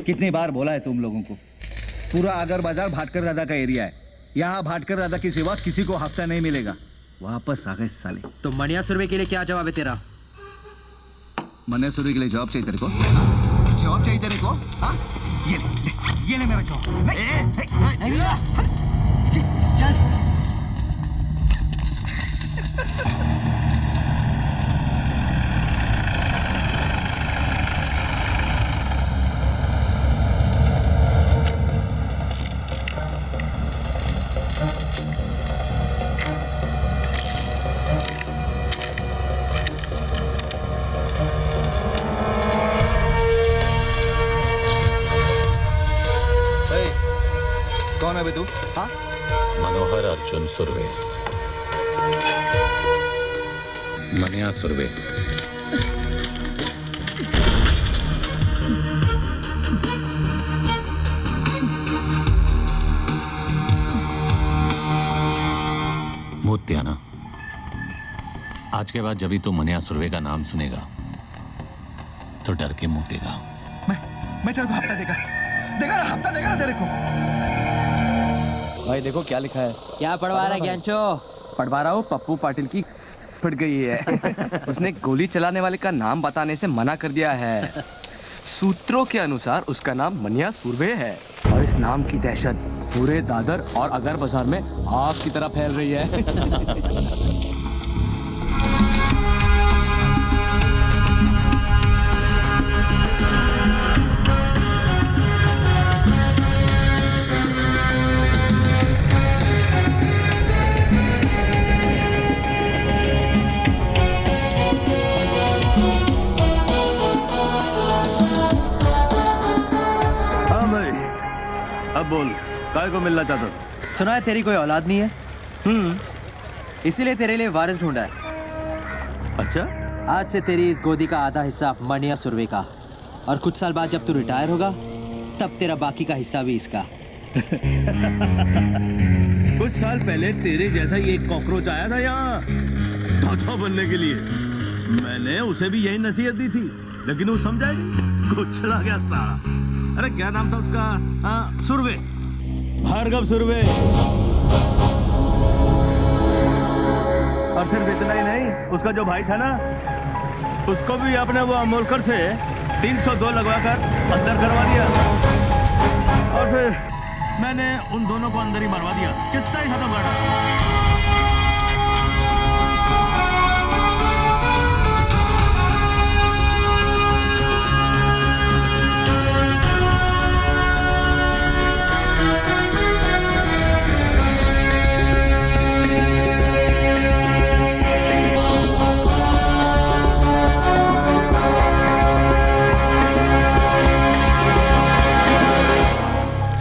कितनी बार बोला है तुम लोगों को, पूरा आगर बाजार भाटकर दादा का एरिया है। यहाँ भाटकर दादा की सिवा किसी को हफ्ता नहीं मिलेगा। वापस आ गए साले। तो मनिया सुरवे के लिए क्या जवाब है तेरा? मनिया सुरवे के लिए जवाब चाहिए तेरे को? जवाब चाहिए तेरे को? हाँ? ये ले मेरा जवाब। चल। कौन है बे तू? हाँ? मनोहर अर्जुन सुरवे, मनिया सुरवे। भूत त्याना, आज के बाद जब भी तू मनिया सुरवे का नाम सुनेगा तो डर के मुंह देगा। मैं तेरे को हफ्ता देगा ना, हफ्ता देगा ना तेरे को। भाई देखो क्या लिखा है। क्या पढ़वा रहा है ज्ञानचो? पढ़वा रहा हूँ, पप्पू पाटिल की फट गई है। उसने गोली चलाने वाले का नाम बताने से मना कर दिया है। सूत्रों के अनुसार उसका नाम मनिया सुरवे है और इस नाम की दहशत पूरे दादर और अगर बाजार में आग की तरह फैल रही है। अब बोल, काय को मिलना चाहता था? सुना है तेरी कोई औलाद नहीं है। इसीलिए तेरे लिए वारिस ढूंढा है। अच्छा? आज से तेरी इस गोदी का आधा हिस्सा मनिया सुरवे का, और कुछ साल बाद जब तू रिटायर होगा तब तेरा बाकी का हिस्सा भी इसका। कुछ साल पहले तेरे जैसा ही एक कॉकरोच आया था यहाँ दादा बनने के लिए। मैंने उसे भी यही नसीहत दी थी, लेकिन वो समझा नहीं, कुछ चला गया साला। अरे क्या नाम था उसका? हाँ, सुरवे, भार्गव सुरवे। और सिर्फ इतना ही नहीं, उसका जो भाई था ना, उसको भी आपने वो अमोलकर से 302 लगवाकर अंदर करवा दिया। और फिर मैंने उन दोनों को अंदर ही मरवा दिया। किस्सा ही खत्म कर डाला।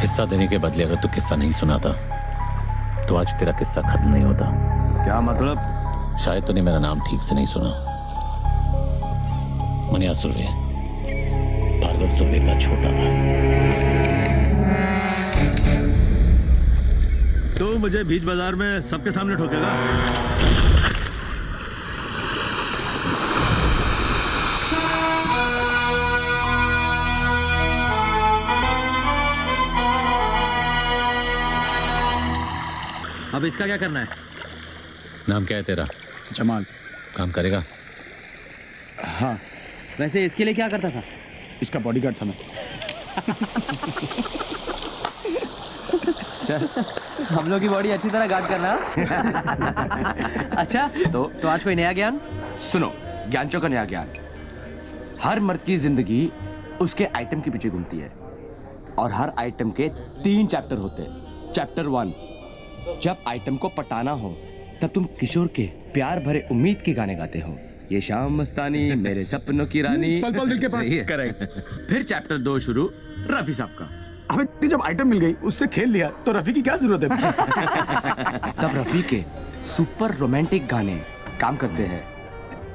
हिस्सा देने के बदले अगर तू किस्सा नहीं सुनाता तो आज तेरा किस्सा खत्म नहीं होता। क्या मतलब? शायद तूने मेरा नाम ठीक से नहीं सुना। मनिया सुरवे, भार्गव सुरवे का छोटा भाई। तो मुझे बीच बाजार में सबके सामने ठोकेगा? अब इसका क्या करना है? नाम क्या है तेरा? जमाल। काम करेगा? हाँ। वैसे इसके लिए क्या करता था? इसका बॉडीगार्ड था मैं। चल, हम लोग की बॉडी अच्छी तरह गार्ड करना। अच्छा, तो आज कोई नया ज्ञान? सुनो, ज्ञानचो का नया ज्ञान। हर मर्द की जिंदगी उसके आइटम के पीछे घूमती है और हर आइटम के 3 चैप्टर होते हैं। चैप्टर 1, जब आइटम को पटाना हो तब तुम किशोर के प्यार भरे उम्मीद के गाने गाते हो। ये शाम मस्तानी, मेरे सपनों की रानी, पल पल दिल के पास। करेक्ट। फिर चैप्टर 2 शुरू रफी साहब का। अबे जब आइटम मिल गई उससे खेल लिया तो रफी की क्या जरूरत है? तब रफी के सुपर रोमांटिक गाने काम करते हैं,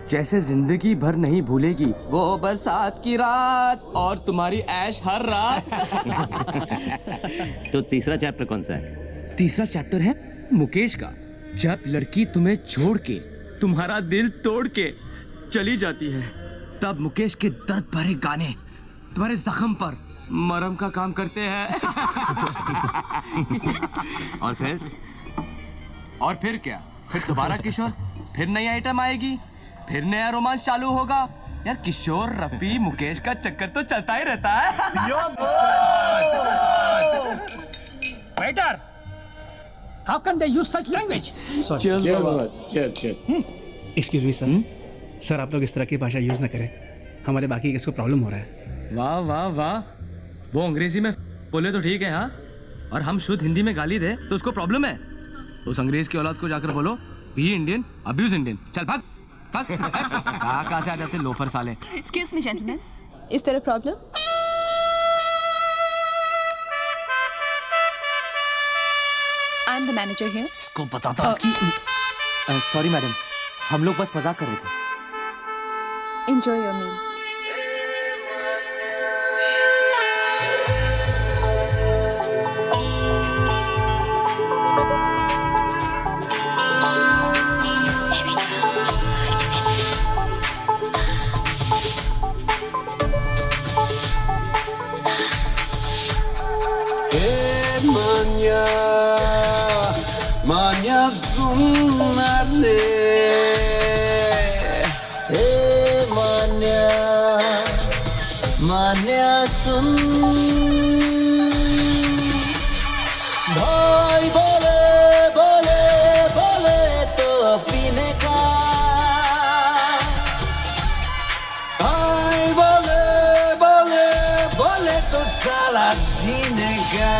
जैसे जिंदगी भर नहीं भूलेगी वो बरसात की रात और तुम्हारी ऐश हर रात। तो तीसरा चैप्टर कौन सा है? तीसरा चैप्टर है मुकेश का। जब लड़की तुम्हें छोड़ के, तुम्हारा दिल तोड़ के चली जाती है, तब मुकेश के दर्द भरे गाने तुम्हारे जख्म पर मरहम का काम करते हैं। और फिर क्या? फिर दोबारा किशोर, फिर नई आइटम आएगी, फिर नया रोमांस चालू होगा। यार किशोर, रफी, मुकेश का चक्कर तो चलता ही रहता है। Waiter, how can they use such language? Excuse me sir, sir आप लोग इस तरह की भाषा यूज ना करें, हमारे बाकी किसको प्रॉब्लम हो रहा है। वाह वाह वाह, वो अंग्रेजी में बोले तो ठीक है हाँ, और हम शुद्ध हिंदी में गाली दे तो उसको प्रॉब्लम है। उस अंग्रेज की औलाद को जाकर बोलो बी इंडियन अब्यूज इंडियन। चल भाग भाग। कहाँ से आ जाते लोफर साले। Excuse me gentleman, is there a problem? I am the manager here. इसको बताता इसकी। सॉरी मैडम, हम लोग बस मजाक कर रहे थे। Enjoy your meal. Manya sunare, manya sun. भाई बोले बोले बोले तो पीने का, भाई बोले बोले बोले तो साला जीने का।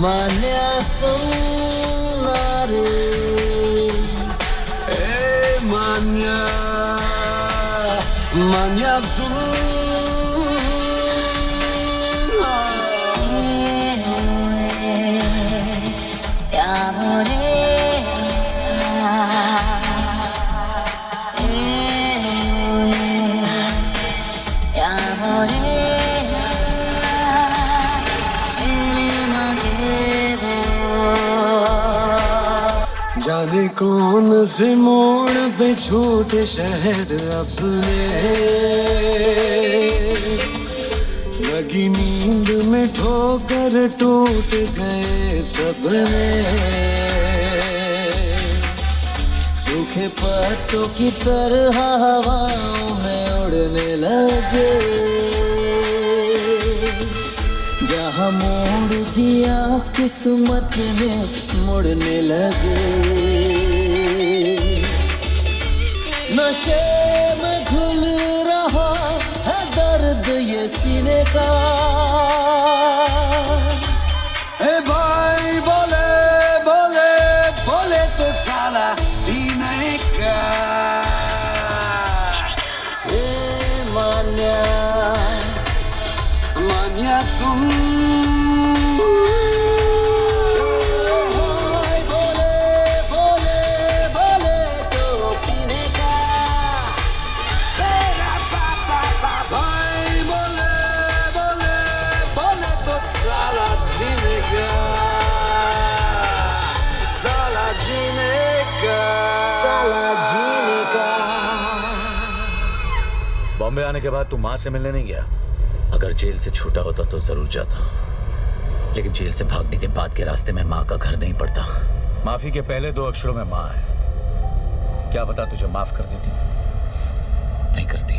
Manya sunare, manya sunare. जाने कौन से मोड़ पे छोटे शहर अपने, लगी नींद में ठोकर टूट गए सपने। सूखे पत्तों की तरह हवाओं में उड़ने लगे, जहाँ मोड़ दिया किस्मत में मुड़ने लगे। नशे में घुल रहा है दर्द ये सीने का। ए भाई बोले बोले बोले तो साला पीने का। ए मान्या मान्या सुन, बॉम्बे आने के बाद तू माँ से मिलने नहीं गया? अगर जेल से छूटा होता तो जरूर जाता, लेकिन जेल से भागने के बाद के रास्ते में माँ का घर नहीं पड़ता। माफी के पहले 2 अक्षरों में माँ है। क्या पता तुझे माफ कर देती? नहीं करती,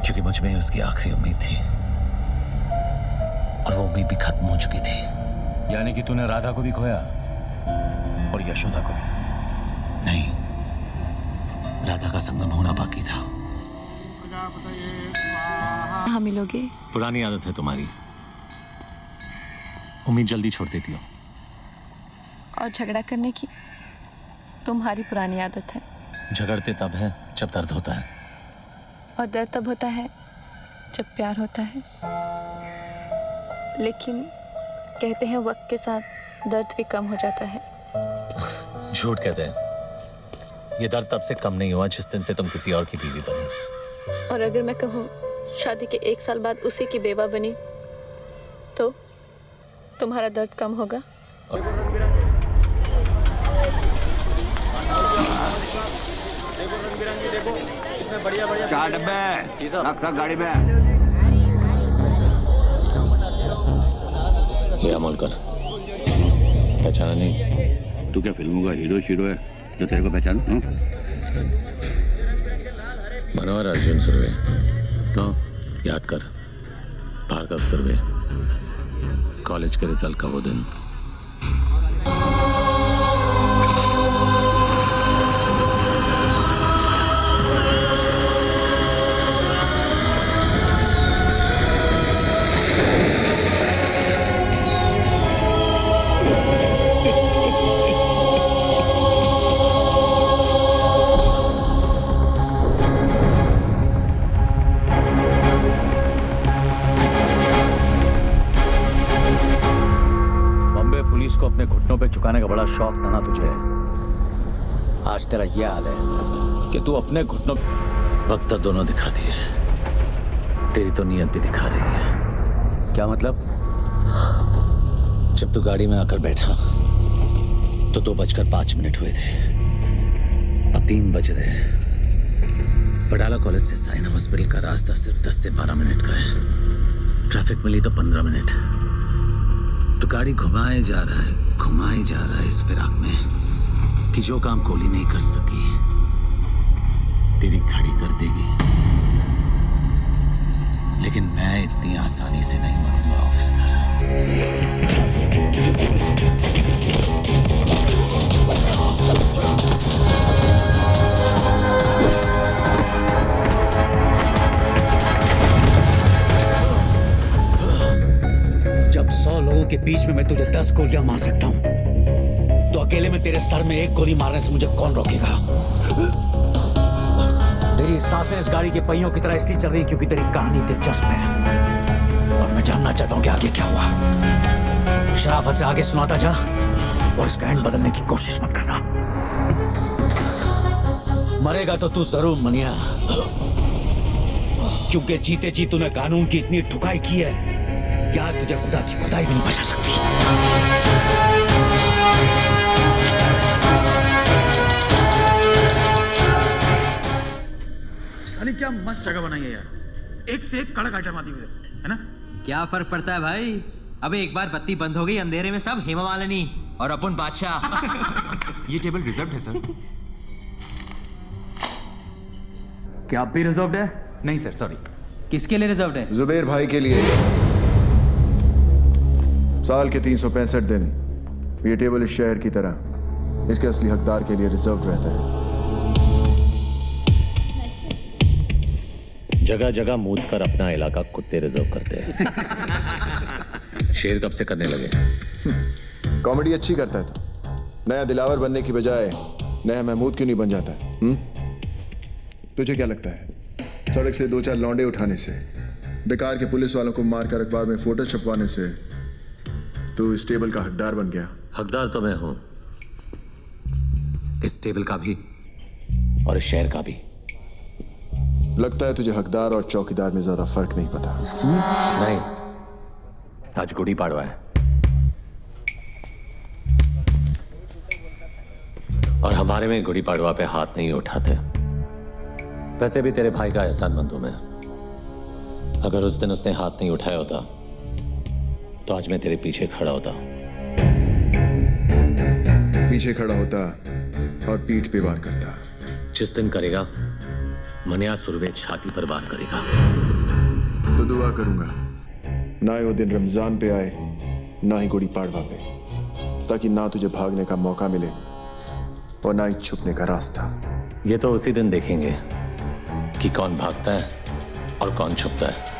क्योंकि मुझ में उसकी आखिरी उम्मीद थी और वो उम्मीद भी खत्म हो चुकी थी। यानी कि तूने राधा को भी खोया और यशोदा को भी? नहीं, राधा का संगम होना बाकी था। हाँ मिलोगे? पुरानी आदत है तुम्हारी, उम्मीद जल्दी छोड़ देती हो। और झगड़ा करने की तुम्हारी पुरानी आदत है। झगड़ते तब है जब दर्द होता है, और दर्द तब होता है जब प्यार होता है। लेकिन कहते हैं वक्त के साथ दर्द भी कम हो जाता है। झूठ कहते हैं। ये दर्द तब से कम नहीं हुआ जिस दिन से तुम किसी और की बीवी बनी। और अगर मैं कहूँ शादी के 1 साल बाद उसी की बेवा बनी तो तुम्हारा दर्द कम होगा? चार डब्बे रख गाड़ी में। ये अमोलकर, पहचाना नहीं? तू क्या फिल्मों का हीरो शीरो है जो तेरे को पहचान? मनोहर अर्जुन सुर्वे। तो याद कर, भार्गव सुर्वे। कॉलेज के रिजल्ट का वो दिन। को अपने घुटनों पे झुकाने का बड़ा शौक था ना तुझे। आज तेरा ये हाल है कि तू अपने घुटनों। वक्त तो दोनों दिखाती है, तेरी तो नीयत भी दिखा रही है। क्या मतलब? जब तू गाड़ी में आकर बैठा तो 2:05 हुए थे। अब 3 बज रहे हैं। पडाला कॉलेज से साइना हॉस्पिटल का रास्ता सिर्फ 10 से 12 मिनट का है। ट्रैफिक मिली तो 15 मिनट। तो गाड़ी घुमाए जा रहा है इस फिराक में कि जो काम गोली नहीं कर सकी तेरी घड़ी कर देगी। लेकिन मैं इतनी आसानी से नहीं मरूंगा ऑफिसर। जब 100 लोगों के बीच में मैं तुझे 10 गोलियां मार सकता हूं, तो अकेले में तेरे सर में 1 गोली मारने से मुझे कौन रोकेगा? तेरी सांसें इस गाड़ी के पहियों की तरह इसलिए चल रही क्योंकि तेरी कहानी दिलचस्प है और मैं जानना चाहता हूं कि आगे क्या हुआ। शराफत से आगे सुनाता जा और इसका एंड बदलने की कोशिश मत करना। मरेगा तो तू जरूर मनिया, क्योंकि जीते जी तूने कानून की इतनी ठुकाई की है कि आज तुझे खुदा की खुदाई भी नहीं बचा सकती। साली क्या मस्त जगह बनाई है यार, एक से एक कड़क आइटम आती हुई है ना। क्या फर्क पड़ता है भाई? अबे एक बार बत्ती बंद हो गई, अंधेरे में सब हेमा मालिनी और अपन बादशाह। ये टेबल रिजर्व्ड है सर। क्या आप भी रिजर्व्ड है? नहीं सर, सॉरी। किसके लिए रिजर्व्ड है? जुबेर भाई के लिए। साल के 365 दिन ये टेबल इस शहर की तरह इसके असली हकदार के लिए रिजर्व रहता है। जगह जगह मूत कर अपना इलाका कुत्ते रिजर्व करते हैं। शेर कब से करने लगे? कॉमेडी अच्छी करता है तो नया दिलावर बनने की बजाय नया महमूद क्यों नहीं बन जाता? तुझे क्या लगता है सड़क से 2-4 लौंडे उठाने से, बेकार के पुलिस वालों को मारकर अखबार में फोटो छपवाने से तू इस टेबल का हकदार बन गया? हकदार तो मैं हूं, इस टेबल का भी और इस शहर का भी। लगता है तुझे हकदार और चौकीदार में ज्यादा फर्क नहीं पता। नहीं, आज गुड़ी पाड़वा है और हमारे में गुड़ी पाड़वा पे हाथ नहीं उठाते। वैसे भी तेरे भाई का एहसानमंद हूं मैं। अगर उस दिन उसने हाथ नहीं उठाया होता तो आज मैं तेरे पीछे खड़ा होता। पीछे खड़ा होता और पीठ पे वार करता। जिस दिन करेगा मनिया सुरवे छाती पर वार करेगा। तो दुआ करूंगा ना ही वो दिन रमजान पे आए ना ही गुड़ी पाड़वा पे, ताकि ना तुझे भागने का मौका मिले और ना ही छुपने का रास्ता। ये तो उसी दिन देखेंगे कि कौन भागता है और कौन छुपता है।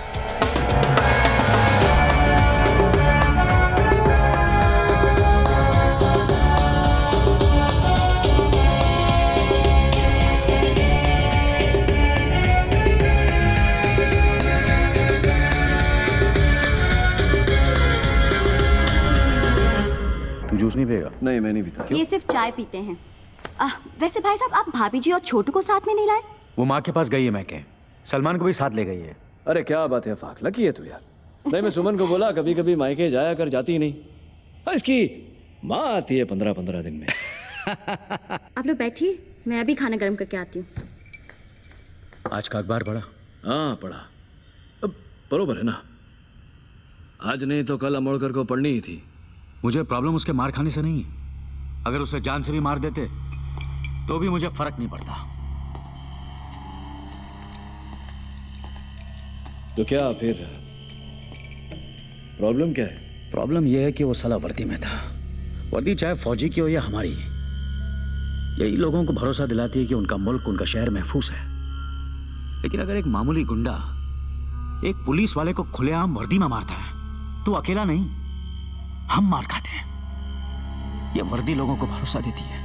तू जूस नहीं पिएगा? नहीं, मैं नहीं पीता। ये सिर्फ चाय पीते हैं। वैसे भाई साहब, आप भाभी जी और छोटू को साथ में नहीं लाए? वो माँ के पास गई है, मैं के सलमान को भी साथ ले गई है। अरे क्या बात है, फाक लकी है तू यार। नहीं, मैं सुमन को बोला कभी कभी मायके जाया कर, जाती ही नहीं। हाँ, इसकी माँ आती है 15-15 दिन में। आप लोग बैठिए, मैं अभी खाना गर्म करके आती हूँ। आज का अखबार पढ़ा? हाँ पढ़ा। अब बरोबर है ना, आज नहीं तो कल अमोड़कर को पढ़नी ही थी। मुझे प्रॉब्लम उसके मार खाने से नहीं है। अगर उसे जान से भी मार देते तो भी मुझे फर्क नहीं पड़ता। तो क्या फिर प्रॉब्लम क्या है? प्रॉब्लम यह है कि वो साला वर्दी में था। वर्दी चाहे फौजी की हो या हमारी, यही लोगों को भरोसा दिलाती है कि उनका मुल्क, उनका शहर महफूज है। लेकिन अगर एक मामूली गुंडा एक पुलिस वाले को खुलेआम वर्दी में मारता है तो अकेला नहीं, हम मार खाते हैं। ये वर्दी लोगों को भरोसा देती है,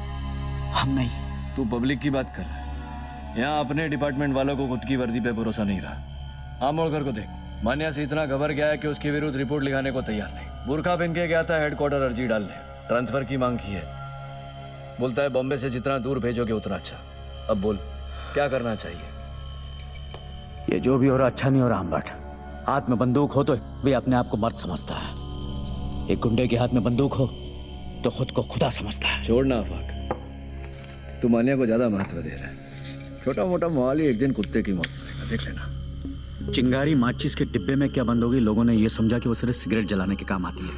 हम नहीं। तू पब्लिक की बात कर रहा है। यहाँ अपने डिपार्टमेंट वालों को खुद की वर्दी पे भरोसा नहीं रहा। आमोड़कर को देख, मान्या से इतना घबर गया है कि उसके विरुद्ध रिपोर्ट लिखाने को तैयार नहीं। बुरखा पहन के गया था हेडक्वार्टर अर्जी डालने, ट्रांसफर की मांग की है। बोलता है बॉम्बे से जितना दूर भेजोगे उतना अच्छा। अब बोल क्या करना चाहिए? ये जो भी हो रहा अच्छा नहीं हो रहा अम्बट। हाथ में बंदूक हो तो भी अपने आप को मर्द समझता है। एक गुंडे के हाथ में बंदूक हो तो खुद को खुदा समझता है। छोड़ना आफाक, तू मान्या को ज्यादा महत्व दे रहा है। छोटा मोटा मोहाली एक दिन कुत्ते की मौत करेगा, देख लेना। चिंगारी माचिस के डिब्बे में क्या बंद होगी, लोगों ने यह समझा कि वो सिर्फ सिगरेट जलाने के काम आती है।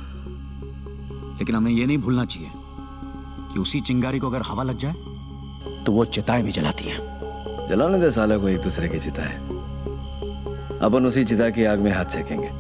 लेकिन हमें यह नहीं भूलना चाहिए कि उसी चिंगारी को अगर हवा लग जाए तो वो चिताएं भी जलाती हैं। जलाने दे साले को एक दूसरे की चिताएं। अपन उसी चिता की आग में हाथ सेकेंगे।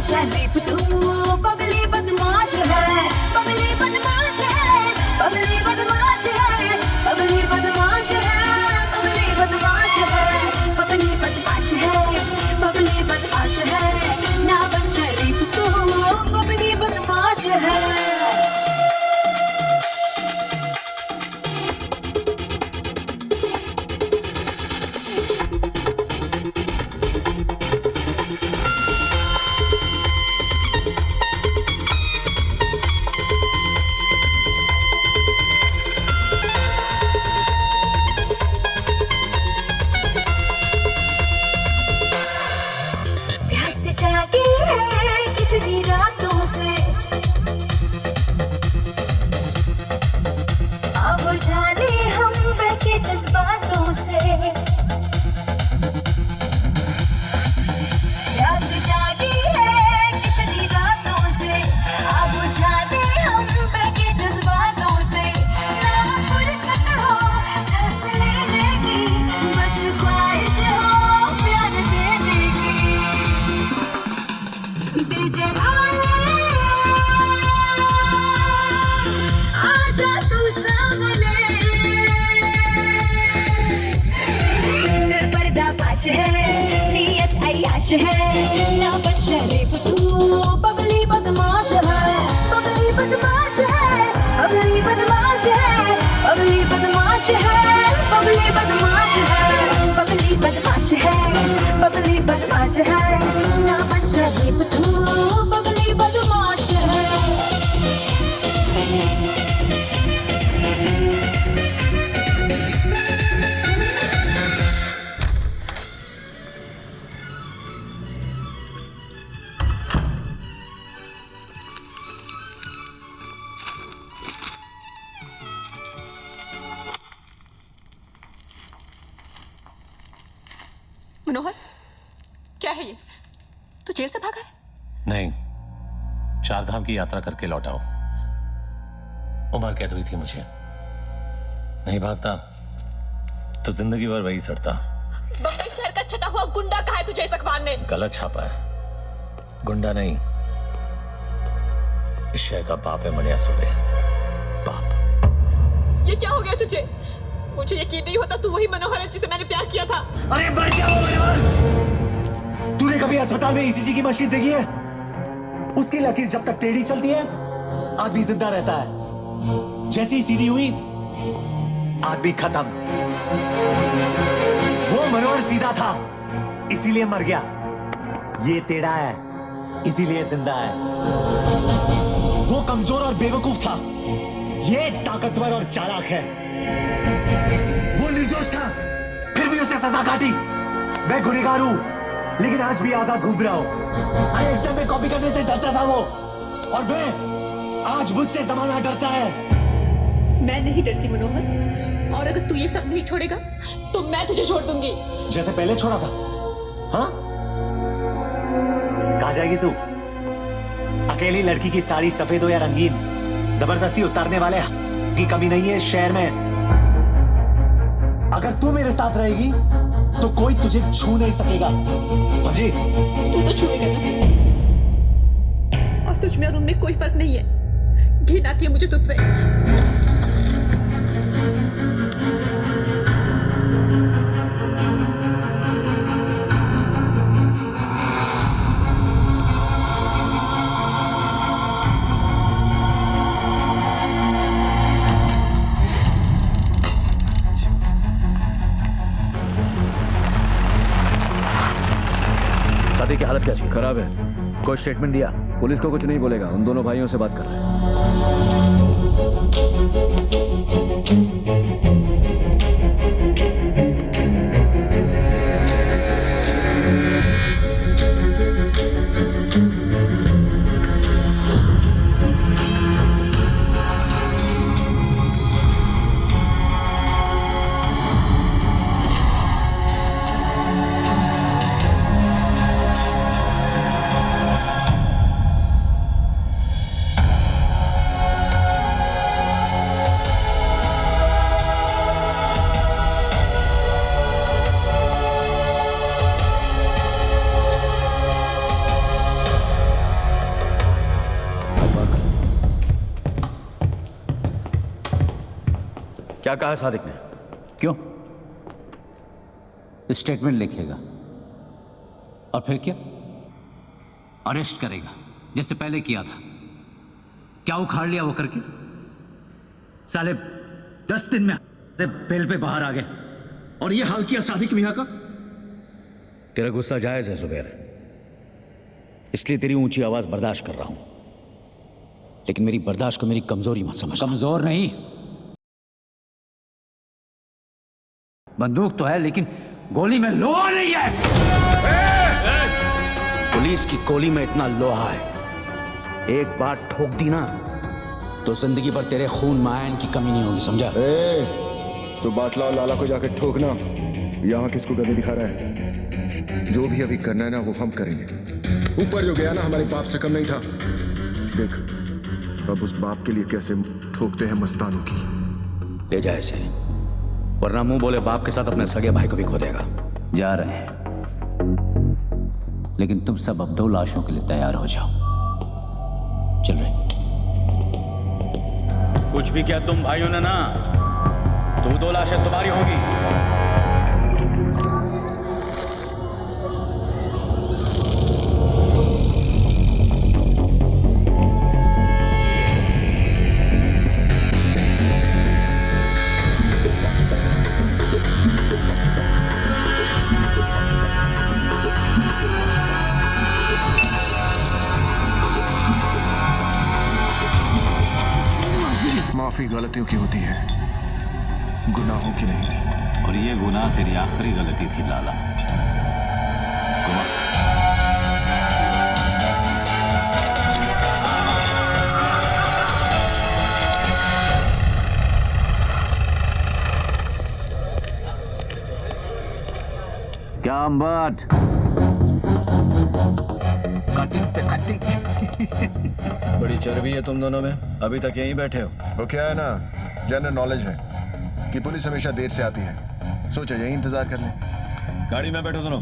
सांस बदमाश है ना बन शरीफ तू बबली बदमाश है बबली बदमाश है बबली बदमाश है बबली बदमाश है बबली बदमाश है बबली बदमाश है बबली बदमाश है ना बन शरीफ तू बबली बदमाश है मनोहर, क्या है ये? तू जेल से भागा है? नहीं, 4 धाम की यात्रा करके लौटा हूं। उम्र कैद हुई थी मुझे। नहीं भागता तो जिंदगी भर वही सड़ता। बम्बई शहर का छटा हुआ गुंडा कहा है तुझे इस अखबार ने? गलत छापा है। गुंडा नहीं, इस शहर का बाप है मनिया सुबे। ये क्या हो गया तुझे? मुझे यकीन नहीं होता तू वही मनोहर है जिसे मैंने प्यार किया था। अरे मर जाओ मनोहर! तूने कभी अस्पताल में ईसीजी की मशीन देखी है? उसकी लकीर जब तक टेढ़ी चलती है आदमी जिंदा रहता है, जैसे ही सीधी हुई आदमी खत्म। वो मनोहर सीधा था इसीलिए मर गया, ये टेढ़ा है इसीलिए जिंदा है। वो कमजोर और बेवकूफ था, ये ताकतवर और चालाक है। वो निर्दोष था फिर भी उसे सजा काटी। मैं गुनहगार हूं लेकिन आज भी आजाद घूम रहा हूं। अरे एग्जाम में कॉपी करने से डरता था वो, और मैं आज मुझसे जमाना डरता है। मैं नहीं डरती मनोहर, और अगर तू ये सब नहीं छोड़ेगा तो मैं तुझे छोड़ दूंगी। जैसे पहले छोड़ा था। हाँ, कहाँ जाएगी तू? अकेली लड़की की साड़ी सफेद हो या रंगीन, जबरदस्ती उतारने वाले की कमी नहीं है शहर में। अगर तू मेरे साथ रहेगी तो कोई तुझे छू नहीं सकेगा, समझी? तू तो छुएगा ना, और तुझ में और उनमें कोई फर्क नहीं है। घिन आती है मुझे तुझसे। शादी की हालत कैसी? खराब है। कोई स्टेटमेंट दिया? पुलिस को कुछ नहीं बोलेगा, उन दोनों भाइयों से बात कर रहे हैं। क्या कहा सादिक ने? क्यों? स्टेटमेंट लिखेगा और फिर क्या? अरेस्ट करेगा जैसे पहले किया था। क्या उखाड़ लिया वो करके? साले 10 दिन में बेल पे बाहर आ गए और ये हाल किया सादिक मियां का। तेरा गुस्सा जायज है जुबैर, इसलिए तेरी ऊंची आवाज बर्दाश्त कर रहा हूं, लेकिन मेरी बर्दाश्त को मेरी कमजोरी मत समझ। कमजोर नहीं, बंदूक तो है लेकिन गोली में लोहा नहीं है। पुलिस की गोली में इतना लोहा है, एक बार ठोक दी ना तो जिंदगी भर तेरे खून में आयन की कमी नहीं होगी, समझा? तो बाटला और लाला को जाकर ठोकना, यहाँ किसको गमी दिखा रहा है? जो भी अभी करना है ना वो हम करेंगे। ऊपर जो गया ना हमारे बाप से कम नहीं था। देख अब उस बाप के लिए कैसे ठोकते हैं मस्तानों की। ले जाए इसे, वरना मुंह बोले बाप के साथ अपने सगे भाई को भी खो देगा। जा रहे हैं, लेकिन तुम सब अब 2 लाशों के लिए तैयार हो जाओ। चल रहे। कुछ भी किया तुम भाइयों ने ना, तो 2 लाशें तुम्हारी होगी। माफी गलतियों की होती है, गुनाहों की नहीं। और ये गुनाह तेरी आखिरी गलती थी लाला। क्या अम्बट? कटिंग पे कटिंग। बड़ी चर्बी है तुम दोनों में, अभी तक यहीं बैठे हो। वो क्या है ना, जनरल नॉलेज है कि पुलिस हमेशा देर से आती है, सोचा यही इंतजार कर ले। गाड़ी में बैठो दोनों।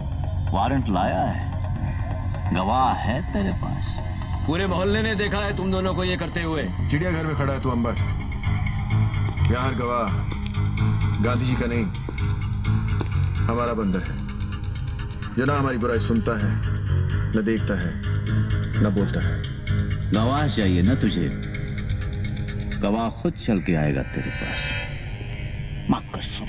वारंट लाया है, गवाह है तेरे पास। पूरे मोहल्ले ने देखा है तुम दोनों को ये करते हुए। चिड़ियाघर में खड़ा है तू अंबर, यहाँ हर गवाह गांधी जी का नहीं, हमारा बंदर है, जो ना हमारी बुराई सुनता है, न देखता है, न बोलता है। गवाह चाहिए ना तुझे, गवाह खुद चल के आएगा तेरे पास। मां कसम।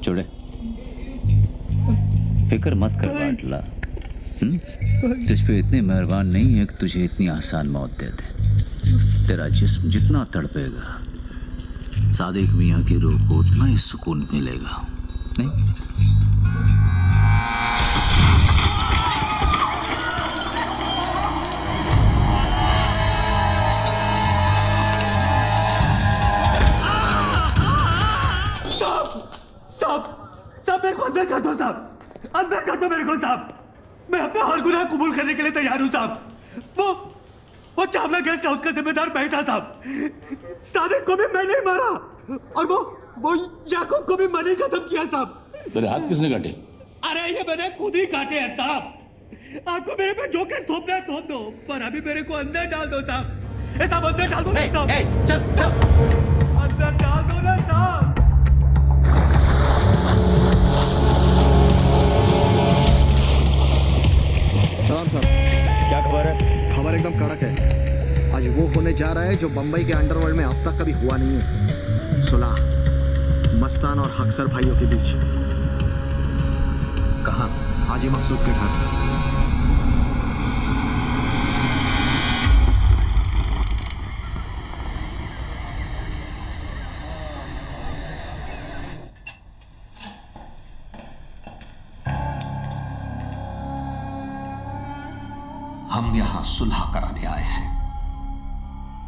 चुड़े, फिक्र मत कर बाटला। तुझ पे इतने मेहरबान नहीं है कि तुझे इतनी आसान मौत दे दे। तेरा जिस्म जितना तड़पेगा, सादिक मियाँ की रूह को उतना ही सुकून मिलेगा, नहीं? साहब मेरे को अंदर कर दो साहब, अंदर कर दो मेरे को साहब। मैं अपना हर गुनाह कबूल करने के लिए तैयार हूँ साहब। वो चावला गेस्ट हाउस का जिम्मेदार मैं था साहब। सादिक को भी मैंने ही मारा और वो याकूब को भी मैंने खत्म किया साहब। तेरे हाथ किसने काटे? अरे ये मैंने खुद ही काटे हैं साहब। आपको मेरे पे जो केस थोपना है थोप दो, पर अभी मेरे को अंदर डाल दो साहब। साहब अंदर डाल दो ना साहब। अंदर डाल दो ना साहब। सलाम साहब। क्या खबर है? खबर एकदम कड़क है। आज वो होने जा रहा है जो बंबई के अंडरवर्ल्ड में अब तक कभी हुआ नहीं है। सुलह मस्तान और हक्सर भाइयों के बीच। कहाँ? हाजी मकसूद के घर। हम यहां सुलह कराने आए हैं,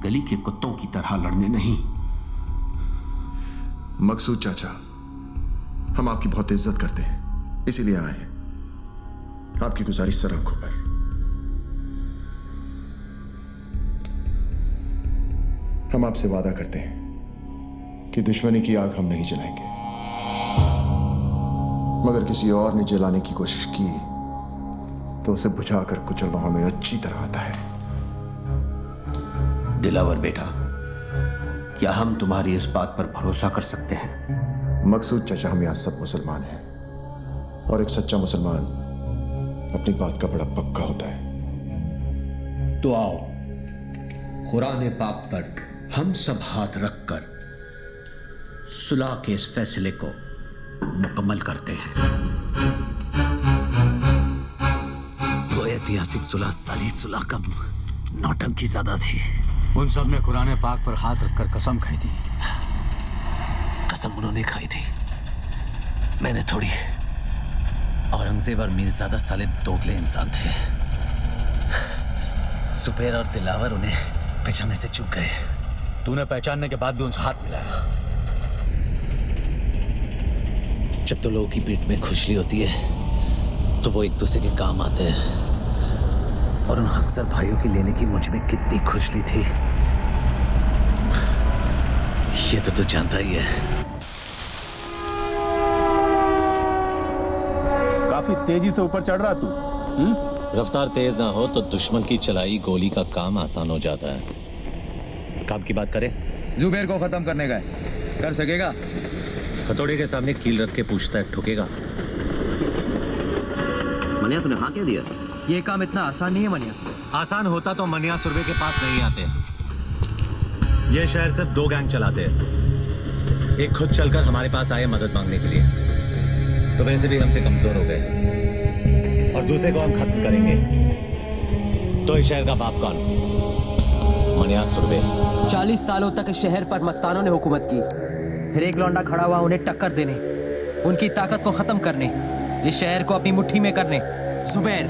गली के कुत्तों की तरह लड़ने नहीं। मकसूद चाचा, हम आपकी बहुत इज्जत करते हैं, इसीलिए आए हैं। आपकी गुजारिश सर आंखों पर। हम आपसे वादा करते हैं कि दुश्मनी की आग हम नहीं जलाएंगे, मगर किसी और ने जलाने की कोशिश की तो उसे बुझाकर कुचलना हमें अच्छी तरह आता है। दिलावर बेटा, क्या हम तुम्हारी इस बात पर भरोसा कर सकते हैं? मकसूद चाचा, हम यहां सब मुसलमान हैं और एक सच्चा मुसलमान अपनी बात का बड़ा पक्का होता है। तो आओ कुरान पाक पर हम सब हाथ रखकर सुलह के इस फैसले को मुकम्मल करते हैं। वो ऐतिहासिक सुलह साली सुलह कम नौटंकी ज्यादा थी। उन सब ने कुरान पाक पर हाथ रखकर कसम खाई थी। कसम उन्होंने खाई थी, मैंने थोड़ी। औरंगजेब और मीरजादा साले दोगले इंसान थे। सुपेर और दिलावर उन्हें पहचानने से चूक गए। तूने पहचानने के बाद भी उनसे हाथ मिलाया। जब तो लोगों की पीठ में खुजली होती है तो वो एक दूसरे के काम आते हैं, और उन अक्सर भाइयों की लेने की मुझ में कितनी खुजली थी ये तो तू जानता ही है। काफी तेजी से ऊपर चढ़ रहा तू। रफ्तार तेज ना हो तो दुश्मन की चलाई गोली का काम आसान हो जाता है। काम की बात करें? जुबेर को खत्म करने का है, कर सकेगा? हथौड़े के सामने कील रख के पूछता है, ठुकेगा? मनिया तूने हाँ क्या दिया? ये काम इतना आसान नहीं है मनिया। आसान होता तो मनिया सुरभि के पास नहीं आते। ये शहर सिर्फ 2 गैंग चलाते हैं, एक खुद चलकर हमारे पास आए मदद मांगने के लिए, तो वैसे भी हमसे कमजोर हो गए, और दूसरे को हम खत्म करेंगे तो इस शहर का बाप कौन? मनिया सुरवे। 40 सालों तक इस शहर पर मस्तानों ने हुकूमत की, फिर एक लौंडा खड़ा हुआ उन्हें टक्कर देने, उनकी ताकत को खत्म करने, इस शहर को अपनी मुट्ठी में करने। जुबैर,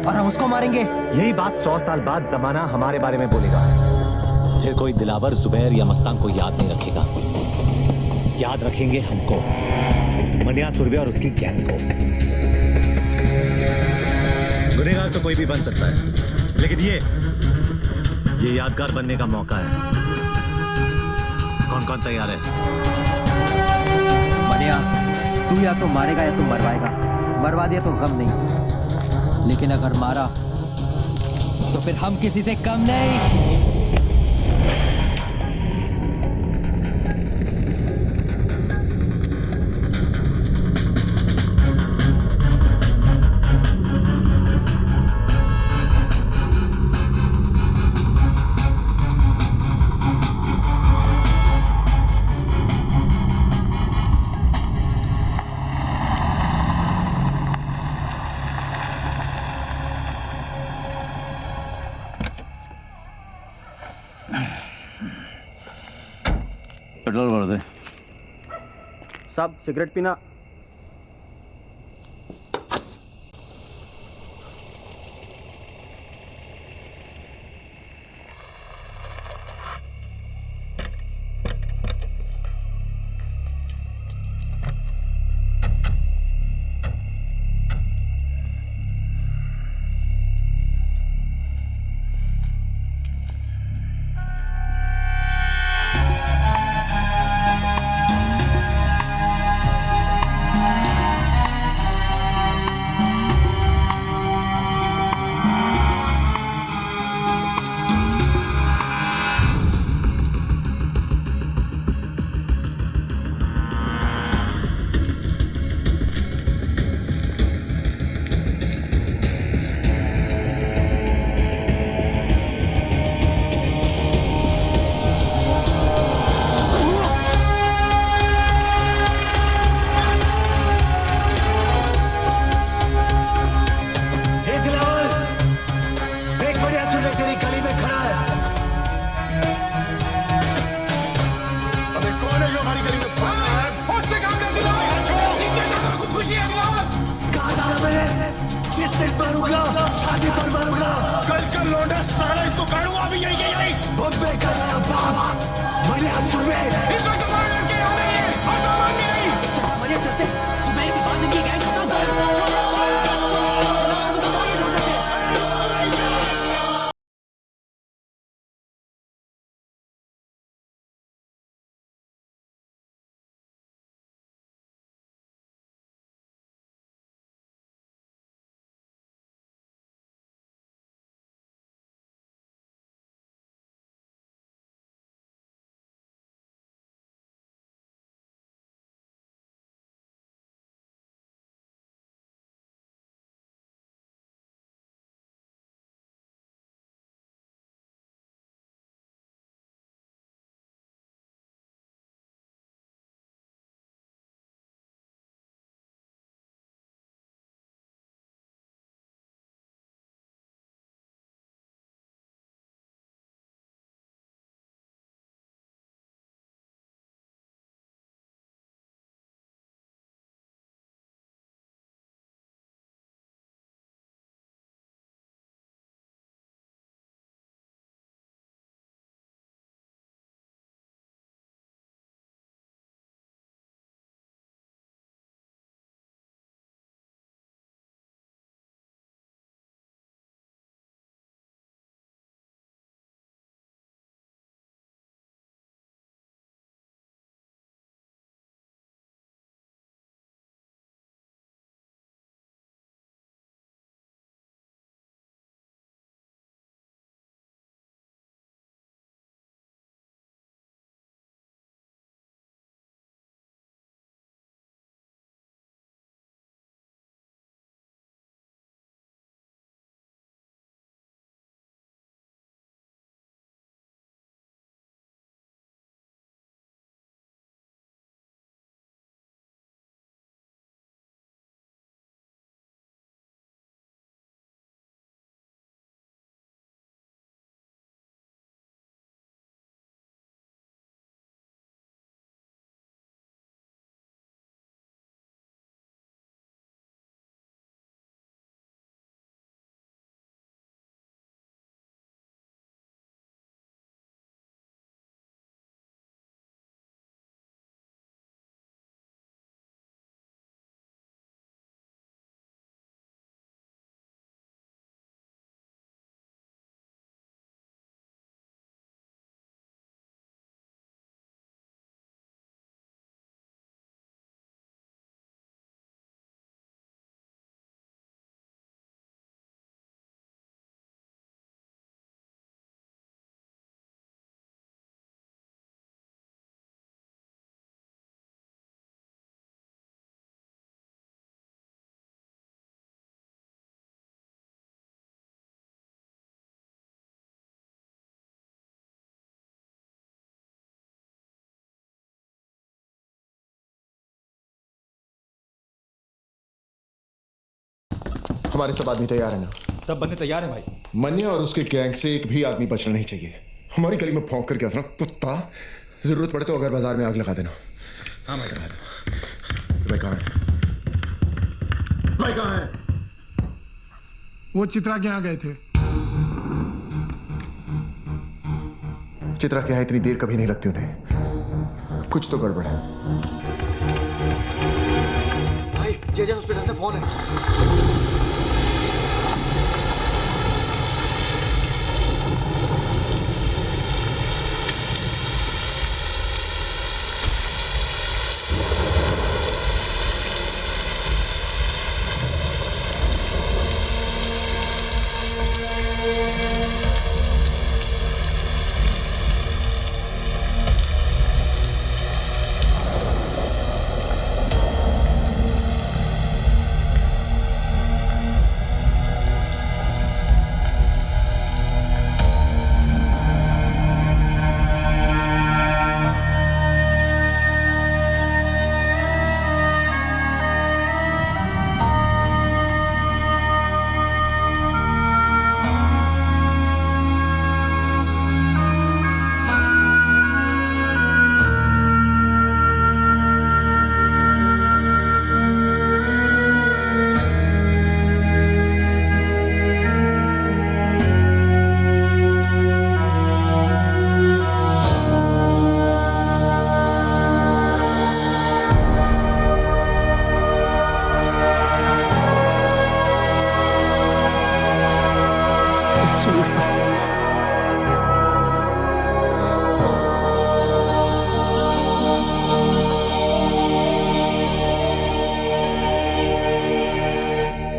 और हम उसको मारेंगे। यही बात 100 साल बाद जमाना हमारे बारे में बोलेगा। फिर कोई दिलावर, जुबैर या मस्तान को याद नहीं रखेगा, याद रखेंगे हमको, मनिया सुरवे और उसकी गैंग को। गुनहगार तो कोई भी बन सकता है, लेकिन ये यादगार बनने का मौका है। कौन कौन तैयार है? मनिया, तू या तो मारेगा या तो मरवाएगा। मरवा दिया तो गम नहीं, लेकिन अगर मारा तो फिर हम किसी से कम नहीं। पेट्रोल भर दे। साहब सिगरेट पीना? हमारे सब आदमी तैयार है ना? सब बंदे तैयार है भाई। मन्या और उसके गैंग से एक भी आदमी बचना नहीं चाहिए। हमारी गली में भौंक करके असरा कुत्ता, जरूरत पड़े तो अगर बाजार में आग लगा देना। हाँ भाई लगा दो। भाई कहाँ है? भाई कहाँ है? वो चित्रा के यहाँ गए थे। चित्रा के यहाँ इतनी देर कभी नहीं लगती उन्हें। कुछ तो गड़बड़ है। भाई जेजे हॉस्पिटल से फोन है।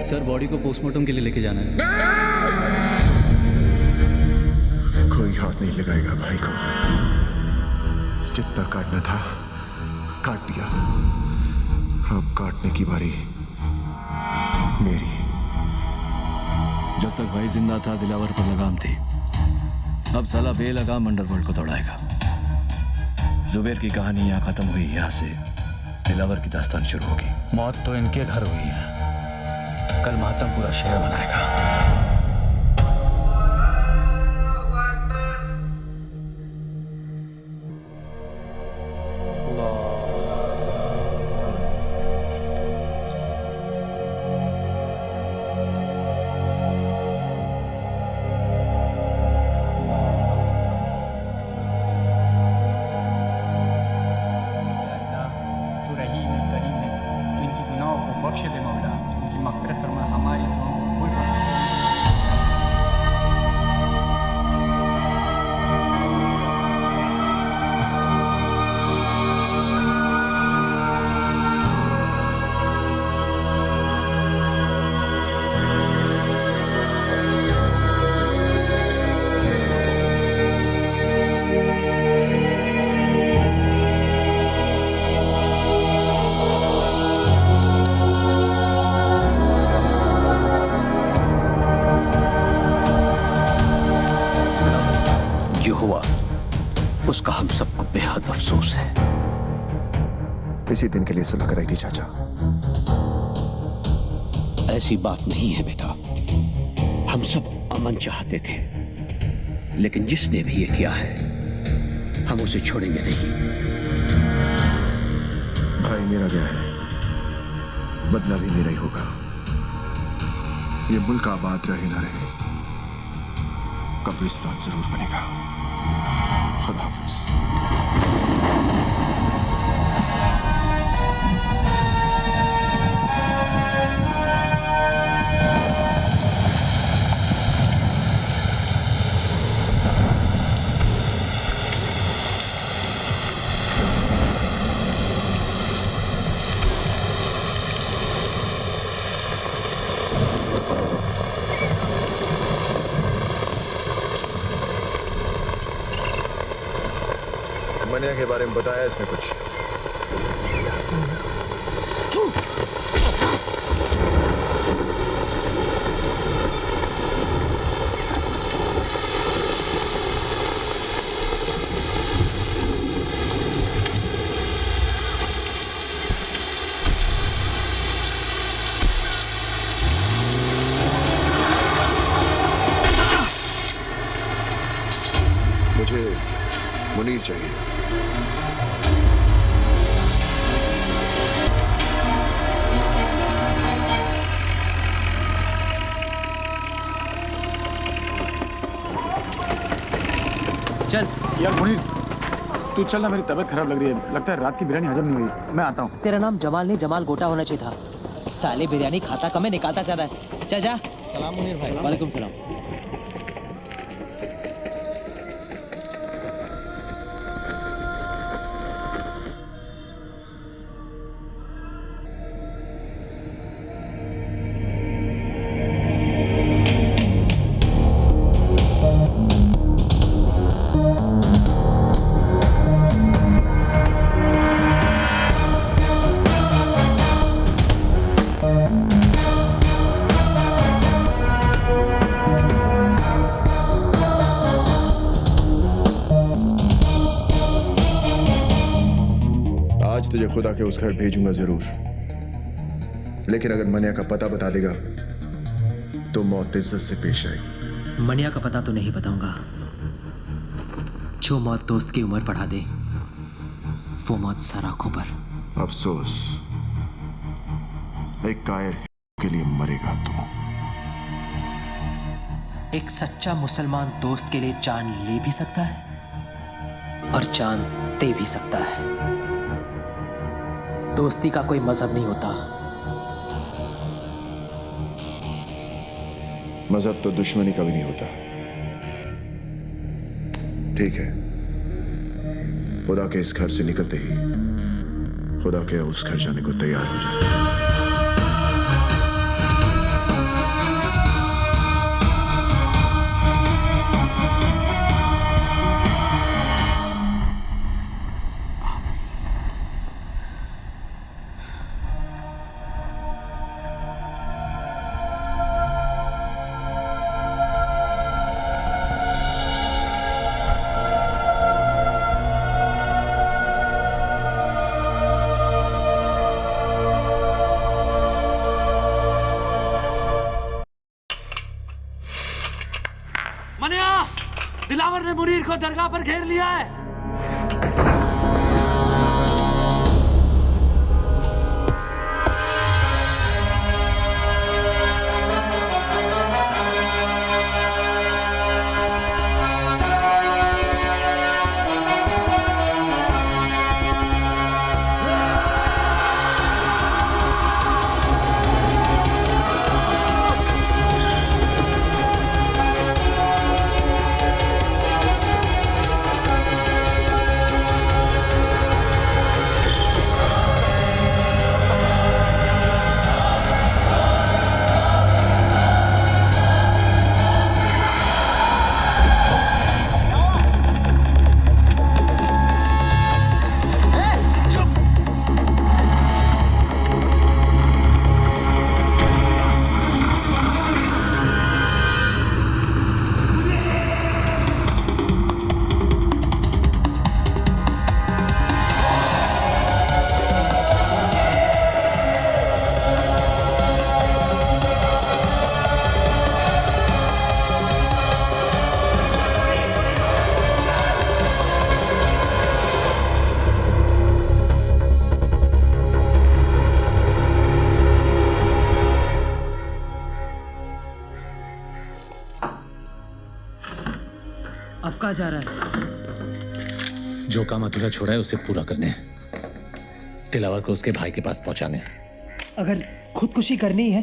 सर बॉडी को पोस्टमार्टम के लिए लेके जाना है। कोई हाथ नहीं लगाएगा भाई को। जितना काटना था काट दिया, अब काटने की बारी मेरी। जब तक भाई जिंदा था दिलावर पर लगाम थी, अब साला बेलगाम अंडरवर्ल्ड को दौड़ाएगा। जुबेर की कहानी यहाँ खत्म हुई, यहाँ से दिलावर की दास्तान शुरू होगी। मौत तो इनके घर हुई है, कल मातम पूरा शहर मनाएगा। उसका हम सबको बेहद अफसोस है। इसी दिन के लिए सुलह कराई थी चाचा। ऐसी बात नहीं है बेटा, हम सब अमन चाहते थे, लेकिन जिसने भी ये किया है हम उसे छोड़ेंगे नहीं। भाई मेरा गया है, बदला भी मेरा ही होगा। ये मुल्क आबाद रहे ना रहे, कब्रिस्तान जरूर बनेगा। खुदा हाफिज। मनिया के बारे में बताया इसने कुछ? मुझे मुनीर चाहिए। चल यार मुनीर, तू चल ना, मेरी तबीयत खराब लग रही है। लगता है रात की बिरयानी हजम नहीं हुई। मैं आता हूँ। तेरा नाम जमाल नहीं जमाल गोटा होना चाहिए था। साले बिरयानी खाता कम है, निकालता ज्यादा है। चल जा। सलाम मुनीर भाई। वालेकुम सलाम। तुझे खुदा के उस घर भेजूंगा जरूर, लेकिन अगर मनिया का पता बता देगा तो मौत इज्जत से पेश आएगी। मनिया का पता तो नहीं बताऊंगा। जो मौत दोस्त की उम्र बढ़ा दे वो मौत सर आंखों पर। अफसोस, एक कायर के लिए मरेगा तू। एक सच्चा मुसलमान दोस्त के लिए जान ले भी सकता है और जान दे भी सकता है। दोस्ती का कोई मजहब नहीं होता। मजहब तो दुश्मनी का भी नहीं होता। ठीक है, खुदा के इस घर से निकलते ही खुदा के उस घर जाने को तैयार हो जाए। दिलावर ने मुनीर को दरगाह पर घेर लिया है। अब कहाँ जा रहा है? जो काम अधूरा छोड़ा है उसे पूरा करने, दिलावर को उसके भाई के पास पहुंचाने। अगर खुदकुशी करनी है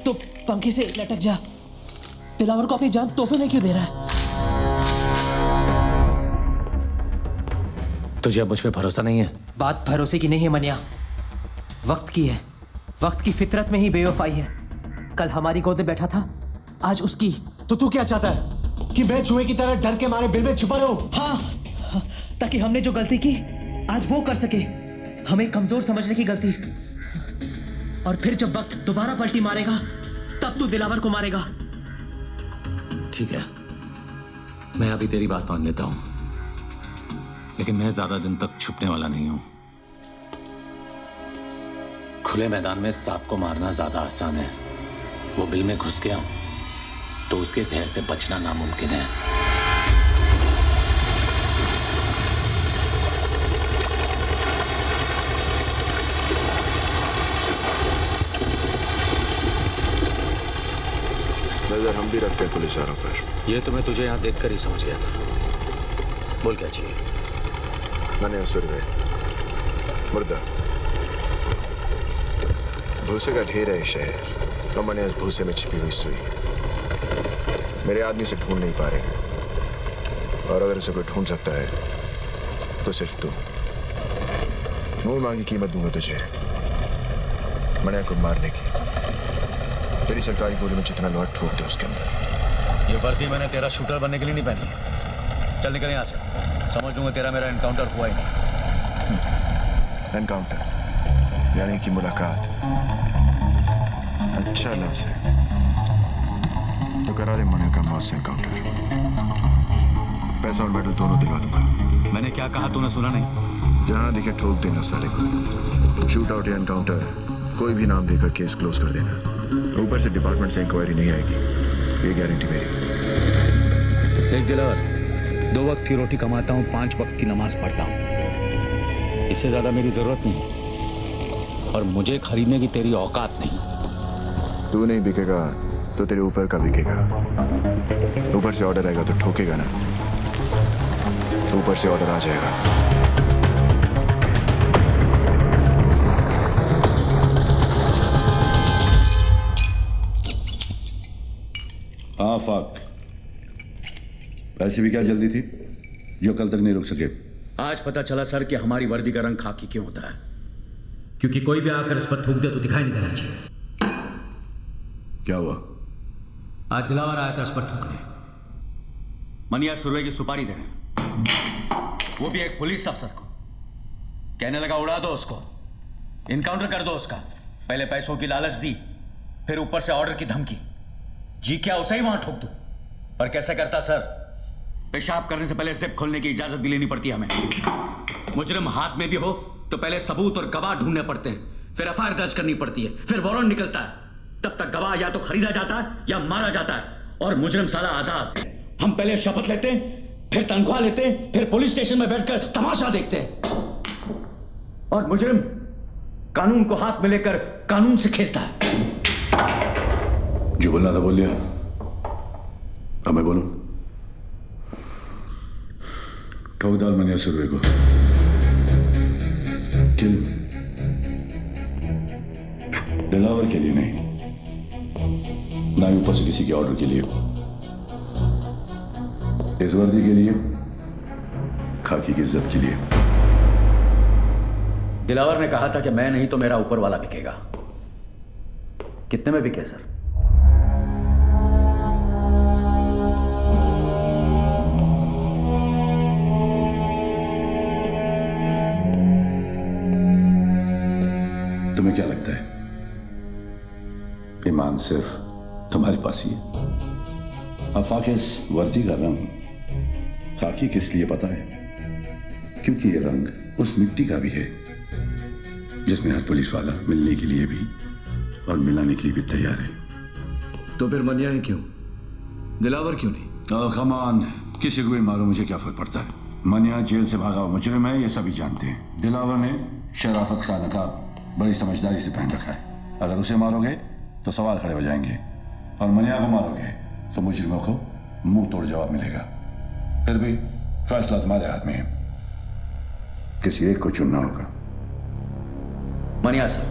तो पंखे से लटक जा। दिलावर को अपनी जान तोहफे में क्यों दे रहा है? तुझे अब मुझ पे भरोसा नहीं है? बात भरोसे की नहीं है मनिया, वक्त की है। वक्त की फितरत में ही बेवफाई है। कल हमारी गोद में बैठा था, आज उसकी। तो तू क्या चाहता है कि मैं जुए की तरह डर के मारे बिल में छुपा रहूं? हाँ, ताकि हमने जो गलती की आज वो कर सके। हमें कमजोर समझने की गलती, और फिर जब वक्त दोबारा पलटी मारेगा तब तू दिलावर को मारेगा। ठीक है, मैं अभी तेरी बात मान लेता हूं, लेकिन मैं ज्यादा दिन तक छुपने वाला नहीं हूं। खुले मैदान में सांप को मारना ज्यादा आसान है, वो बिल में घुस गया तो उसके जहर से बचना नामुमकिन है। नजर हम भी रखते हैं पुलिस वालों पर। ये तो मैं तुझे यहाँ देखकर ही समझ गया था। बोल क्या चाहिए? मनिया सुरवे, मुर्दा। भूसे का ढेर है शहर, और मनिया इस भूसे में छिपी हुई सुई। मेरे आदमी से ढूंढ नहीं पा रहे, और अगर उसे कोई ढूंढ सकता है तो सिर्फ तू। मुंह मांगी कीमत दूंगा तुझे मनिया को मारने की। तेरी सरकारी गोली में जितना लोहा ठोक दे उसके अंदर। ये वर्दी मैंने तेरा शूटर बनने के लिए नहीं पहनी है। चल निकल यहाँ से, समझ लूंगा तेरा मेरा एनकाउंटर हुआ ही नहीं। एनकाउंटर यानी कि मुलाकात। अच्छा लफ्ज है, तो करा दे मनिया का मौत से एनकाउंटर। पैसा और मेडल दोनों दिलवा दूंगा। मैंने क्या कहा तूने सुना नहीं? जहां दिखे ठोक देना साले को। शूट आउट या एनकाउंटर कोई भी नाम देकर केस क्लोज कर देना। ऊपर से डिपार्टमेंट से इंक्वायरी नहीं आएगी, ये गारंटी मेरी। देख दिलावर, 2 वक्त की रोटी कमाता हूँ, 5 वक्त की नमाज पढ़ता हूँ। इससे ज्यादा मेरी जरूरत नहीं, और मुझे खरीदने की तेरी औकात नहीं। तू नहीं बिकेगा तो तेरे ऊपर का बिकेगा। ऊपर से ऑर्डर आएगा तो ठोकेगा ना, ऊपर से ऑर्डर आ जाएगा। हाँ फाक, ऐसी भी क्या जल्दी थी जो कल तक नहीं रुक सके? आज पता चला सर कि हमारी वर्दी का रंग खाकी क्यों होता है। क्योंकि कोई भी आकर इस पर थूक दे तो दिखाई नहीं देना चाहिए। क्या हुआ? आज दिलावर आया था इस पर थूकने। मनिया सुरवे की सुपारी देने, वो भी एक पुलिस अफसर को। कहने लगा उड़ा दो उसको, इनकाउंटर कर दो उसका। पहले पैसों की लालच दी, फिर ऊपर से ऑर्डर की धमकी। जी क्या उसे ही वहां ठोक दूं? पर कैसे करता सर? पेशाब करने से पहले जिप खोलने की इजाजत भी लेनी पड़ती है हमें। मुजरिम हाथ में भी हो तो पहले सबूत और गवाह ढूंढने पड़ते हैं, फिर एफआईआर दर्ज करनी पड़ती है, फिर वारंट निकलता है। तब तक गवाह या तो खरीदा जाता है या मारा जाता है, और मुजरिम साला आजाद। हम पहले शपथ लेते हैं, फिर तनख्वाह लेते हैं, फिर पुलिस स्टेशन में बैठकर तमाशा देखते हैं, और मुजरिम कानून को हाथ में लेकर कानून से खेलता है। जो बोलना था बोल लिया, अब मैं बोलूं? ठोक डाल मनिया सुरवे को, किल। दिलावर के लिए नहीं, ना ही ऊपर से किसी के ऑर्डर के लिए, इस वर्दी के लिए, खाकी की इज्जत के लिए। दिलावर ने कहा था कि मैं नहीं तो मेरा ऊपर वाला बिकेगा। कितने में बिके सर? तुम्हें क्या लगता है ईमान सिर्फ तुम्हारे पास ही है? आफाक, इस वर्दी का रंग खाकी किस लिए पता है? क्योंकि ये रंग उस मिट्टी का भी है जिसमें हर पुलिस वाला मिलने के लिए भी और मिलाने के लिए भी तैयार है। तो फिर मनिया ही क्यों, दिलावर क्यों नहीं? कमान, किसी को भी मारो, मुझे क्या फर्क पड़ता है? मनिया जेल से भागा हुआ मुजरिम है, ये सभी जानते हैं। दिलावर ने शराफत का नकाब बड़ी समझदारी से पहन रखा है। अगर उसे मारोगे तो सवाल खड़े हो जाएंगे, और मनिया को मारोगे तो मुजरिमों को मुंह तोड़ जवाब मिलेगा। फिर भी फैसला तुम्हारे हाथ में है, किसी एक को चुनना होगा। मनिया सर,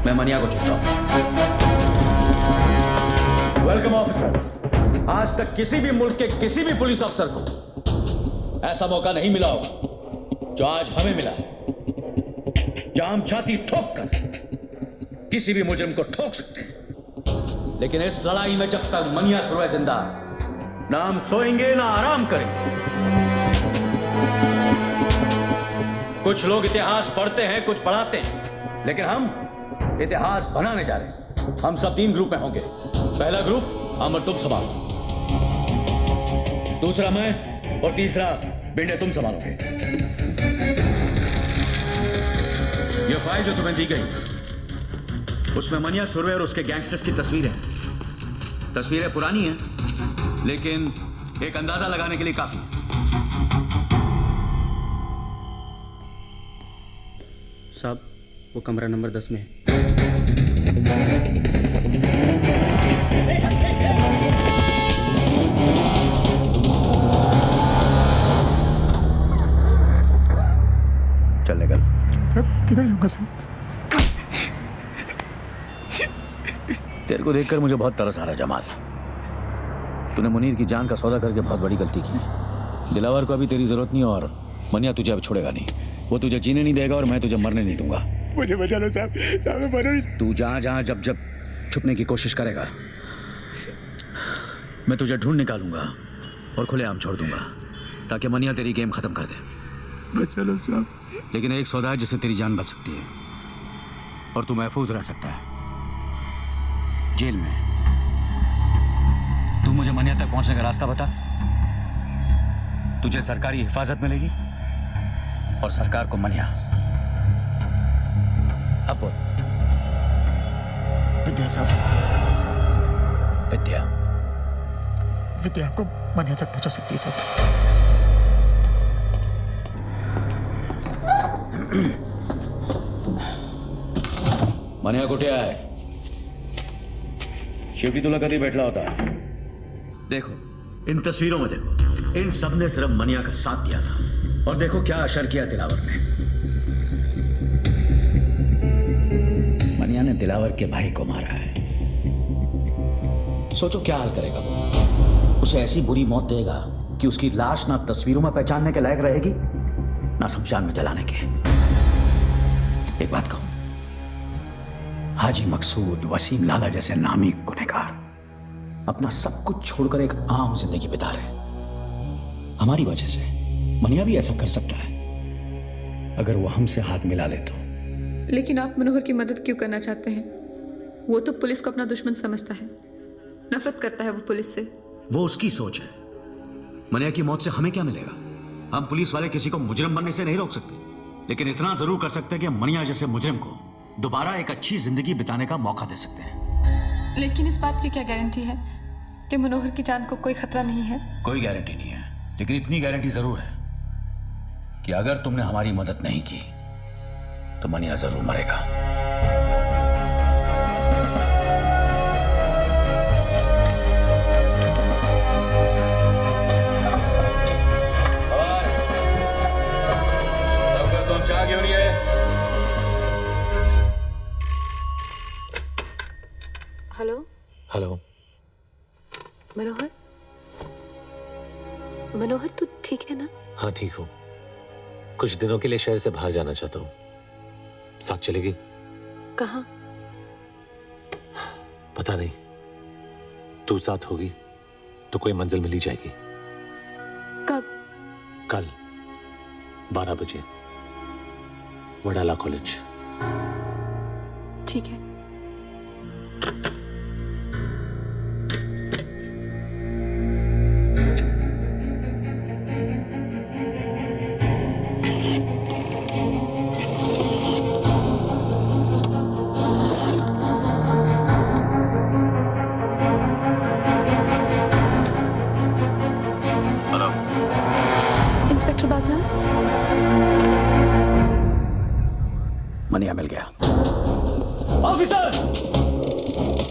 मैं मनिया को चुनता हूं। Welcome officers. आज तक किसी भी मुल्क के किसी भी पुलिस अफसर को ऐसा मौका नहीं मिला होगा जो आज हमें मिला है, जहां हम छाती ठोक कर किसी भी मुजरिम को ठोक सकते हैं। लेकिन इस लड़ाई में जब तक मनिया सुरवे जिंदा है, ना हम सोएंगे ना आराम करेंगे। कुछ लोग इतिहास पढ़ते हैं, कुछ पढ़ाते हैं, लेकिन हम इतिहास बनाने जा रहे हैं। हम सब 3 ग्रुप में होंगे। पहला ग्रुप अमर तुम संभालो, दूसरा मैं, और तीसरा बिंडे तुम संभालोगे। यह फाइल जो तुम्हें दी गई, उसमें मनिया सुरवे और उसके गैंगस्टर्स की तस्वीरें हैं। तस्वीरें पुरानी हैं, लेकिन एक अंदाजा लगाने के लिए काफी है। साहब, वो कमरा नंबर 10 में है। करूंगा साहब। तेरे को देखकर मुझे बहुत तरस आ रहा है जमाल। तूने मुनीर की जान का सौदा करके बहुत बड़ी गलती की है। दिलावर को अभी तेरी जरूरत नहीं और मनिया तुझे अब छोड़ेगा नहीं। वो तुझे जीने नहीं देगा और मैं तुझे मरने नहीं दूंगा। मुझे बचा लो साहब, साहब मैं मरो ही। तू जहां जहां जब जब छुपने की कोशिश करेगा मैं तुझे ढूंढ निकालूंगा और खुलेआम छोड़ दूंगा ताकि मनिया तेरी गेम खत्म कर दे। बचा लो साहब। लेकिन एक सौदा है जिससे तेरी जान बच सकती है और तू महफूज रह सकता है जेल में। तू मुझे मनिया तक पहुंचने का रास्ता बता। तुझे सरकारी हिफाजत मिलेगी और सरकार को मनिया। अब बोल। विद्या साहब। विद्या विद्या आपको मनिया तक पहुंचा सकती है साहब। मनिया कुठे आहे? शेवटी तुला कधी भेटला होता? देखो इन तस्वीरों में देखो, इन सब ने सिर्फ मनिया का साथ दिया था और देखो क्या असर किया दिलावर ने। मनिया ने दिलावर के भाई को मारा है। सोचो क्या हाल करेगा वो। उसे ऐसी बुरी मौत देगा कि उसकी लाश ना तस्वीरों में पहचानने के लायक रहेगी ना शमशान में जलाने के। एक बात कहूं, हाजी मकसूद, वसीम लाला जैसे नामी गुनहगार अपना सब कुछ छोड़कर एक आम जिंदगी बिता रहे। हमारी वजह से मनिया भी ऐसा कर सकता है अगर वो हमसे हाथ मिला ले तो। लेकिन आप मनोहर की मदद क्यों करना चाहते हैं? वो तो पुलिस को अपना दुश्मन समझता है, नफरत करता है वो पुलिस से। वो उसकी सोच है। मनिया की मौत से हमें क्या मिलेगा? हम पुलिस वाले किसी को मुजरिम बनने से नहीं रोक सकते, लेकिन इतना जरूर कर सकते हैं कि मनिया जैसे मुजरिम को दोबारा एक अच्छी जिंदगी बिताने का मौका दे सकते हैं। लेकिन इस बात की क्या गारंटी है कि मनोहर की जान को कोई खतरा नहीं है? कोई गारंटी नहीं है, लेकिन इतनी गारंटी जरूर है कि अगर तुमने हमारी मदद नहीं की तो मनिया जरूर मरेगा। तुम चाह क्यों नहीं है? हेलो हेलो मनोहर। मनोहर तू ठीक है ना? हाँ ठीक हूँ। कुछ दिनों के लिए शहर से बाहर जाना चाहता हूँ। साथ चलेगी? कहाँ? पता नहीं। तू साथ होगी तो कोई मंजिल मिल ही जाएगी। कब? कल 12 बजे वडाला कॉलेज। ठीक है। इंस्पेक्टर बागनान। मनिया मिल गया। ऑफिसर्स,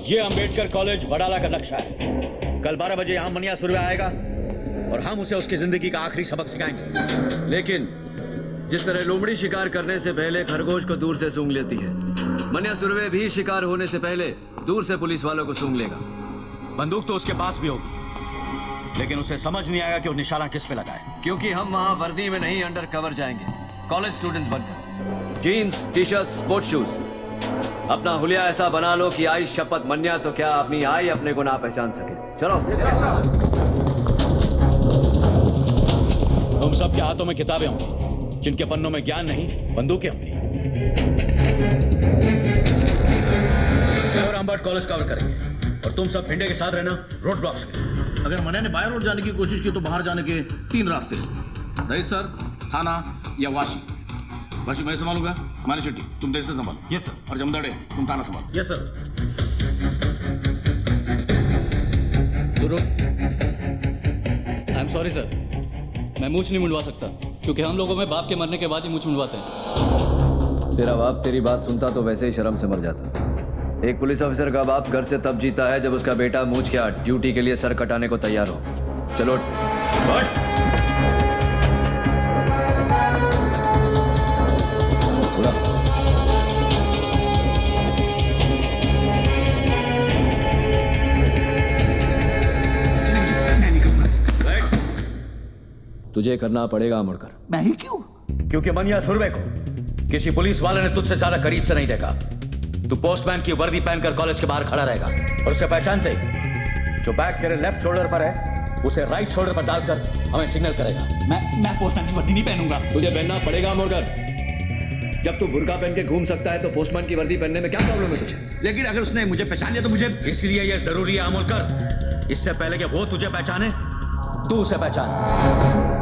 ये अंबेडकर कॉलेज वडाला का नक्शा है। कल 12 बजे यहां मनिया सुरवे आएगा और हम उसे उसकी जिंदगी का आखिरी सबक सिखाएंगे। लेकिन जिस तरह लोमड़ी शिकार करने से पहले खरगोश को दूर से सूंघ लेती है, मनिया सुरवे भी शिकार होने से पहले दूर से पुलिस वालों को सूंघ लेगा। बंदूक तो उसके पास भी होगी, लेकिन उसे समझ नहीं आएगा कि वो निशाना किस पे लगाए। क्योंकि हम वहां वर्दी में नहीं, अंडर कवर जाएंगे, कॉलेज स्टूडेंट्स बनकर। Jeans, T shirt, sport shoes. अपना हुलिया ऐसा बना लो कि आई शपथ मनिया तो क्या अपनी आई अपने को ना पहचान सके। चलो। तुम सबके हाथों में किताबें होंगी, जिनके पन्नों में ज्ञान नहीं बंदूकें होंगी। और अंबेडकर कॉलेज कवर करेंगे और तुम सब भिंडे के साथ रहना रोड ब्लॉक्स के। अगर मनिया ने बाय रोड जाने की कोशिश की तो बाहर जाने के 3 रास्ते हैं, दहिसर, थाना या वाशी। वाशी मैं संभालूंगा, हमारी छुट्टी तुम दहिसर संभालो। Yes sir. और जमदड़े तुम थाना संभालो। Yes sir. I am sorry sir, मैं मूछ नहीं मुंडवा सकता क्योंकि हम लोगों में बाप के मरने के बाद ही मूछ मुंडवाते हैं। तेरा बाप तेरी बात सुनता तो वैसे ही शर्म से मर जाता। एक पुलिस ऑफिसर का बाप घर से तब जीता है जब उसका बेटा मूछ के ड्यूटी के लिए सर कटाने को तैयार हो। चलो बोला। तुझे करना पड़ेगा मुड़कर। मैं ही क्यों? क्योंकि मनिया सुरवे को किसी पुलिस वाले ने तुझसे ज्यादा करीब से नहीं देखा। तू पोस्टमैन की वर्दी पहनकर कॉलेज के बाहर खड़ा रहेगा और उसे पहचानते ही जो बैग तेरे लेफ्ट शोल्डर पर है उसे राइट शोल्डर पर डालकर हमें सिग्नल करेगा। मैं पोस्टमैन की वर्दी नहीं पहनूंगा। तुझे पहनना पड़ेगा मुड़कर। जब तू बुर्का पहन के घूम सकता है तो पोस्टमैन की वर्दी पहनने में क्या प्रॉब्लम है तुझे? लेकिन अगर उसने मुझे पहचान लिया तो मुझे। इसलिए यह जरूरी है अमोलकर, इससे पहले कि वो तुझे पहचाने तू उसे पहचान।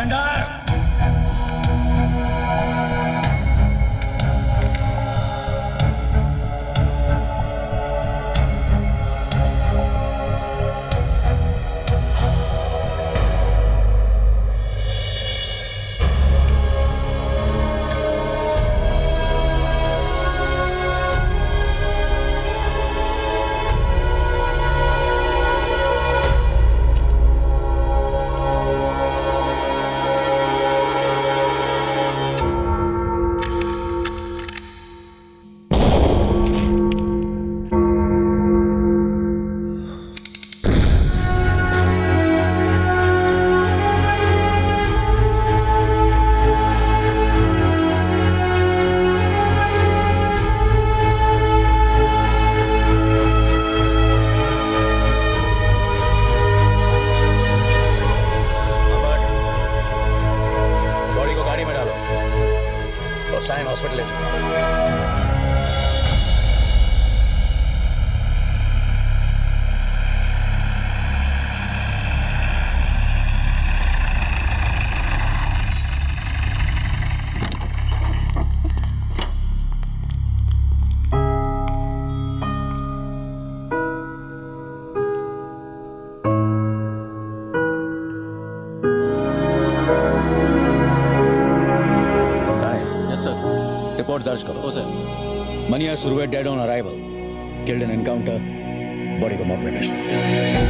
सरेंडर। साइन हॉस्पिटल ले जाओ। रिपोर्ट दर्ज करो। ओ sir. Manya Surve dead on arrival, killed in encounter, body को मॉर्ग में भेज दो।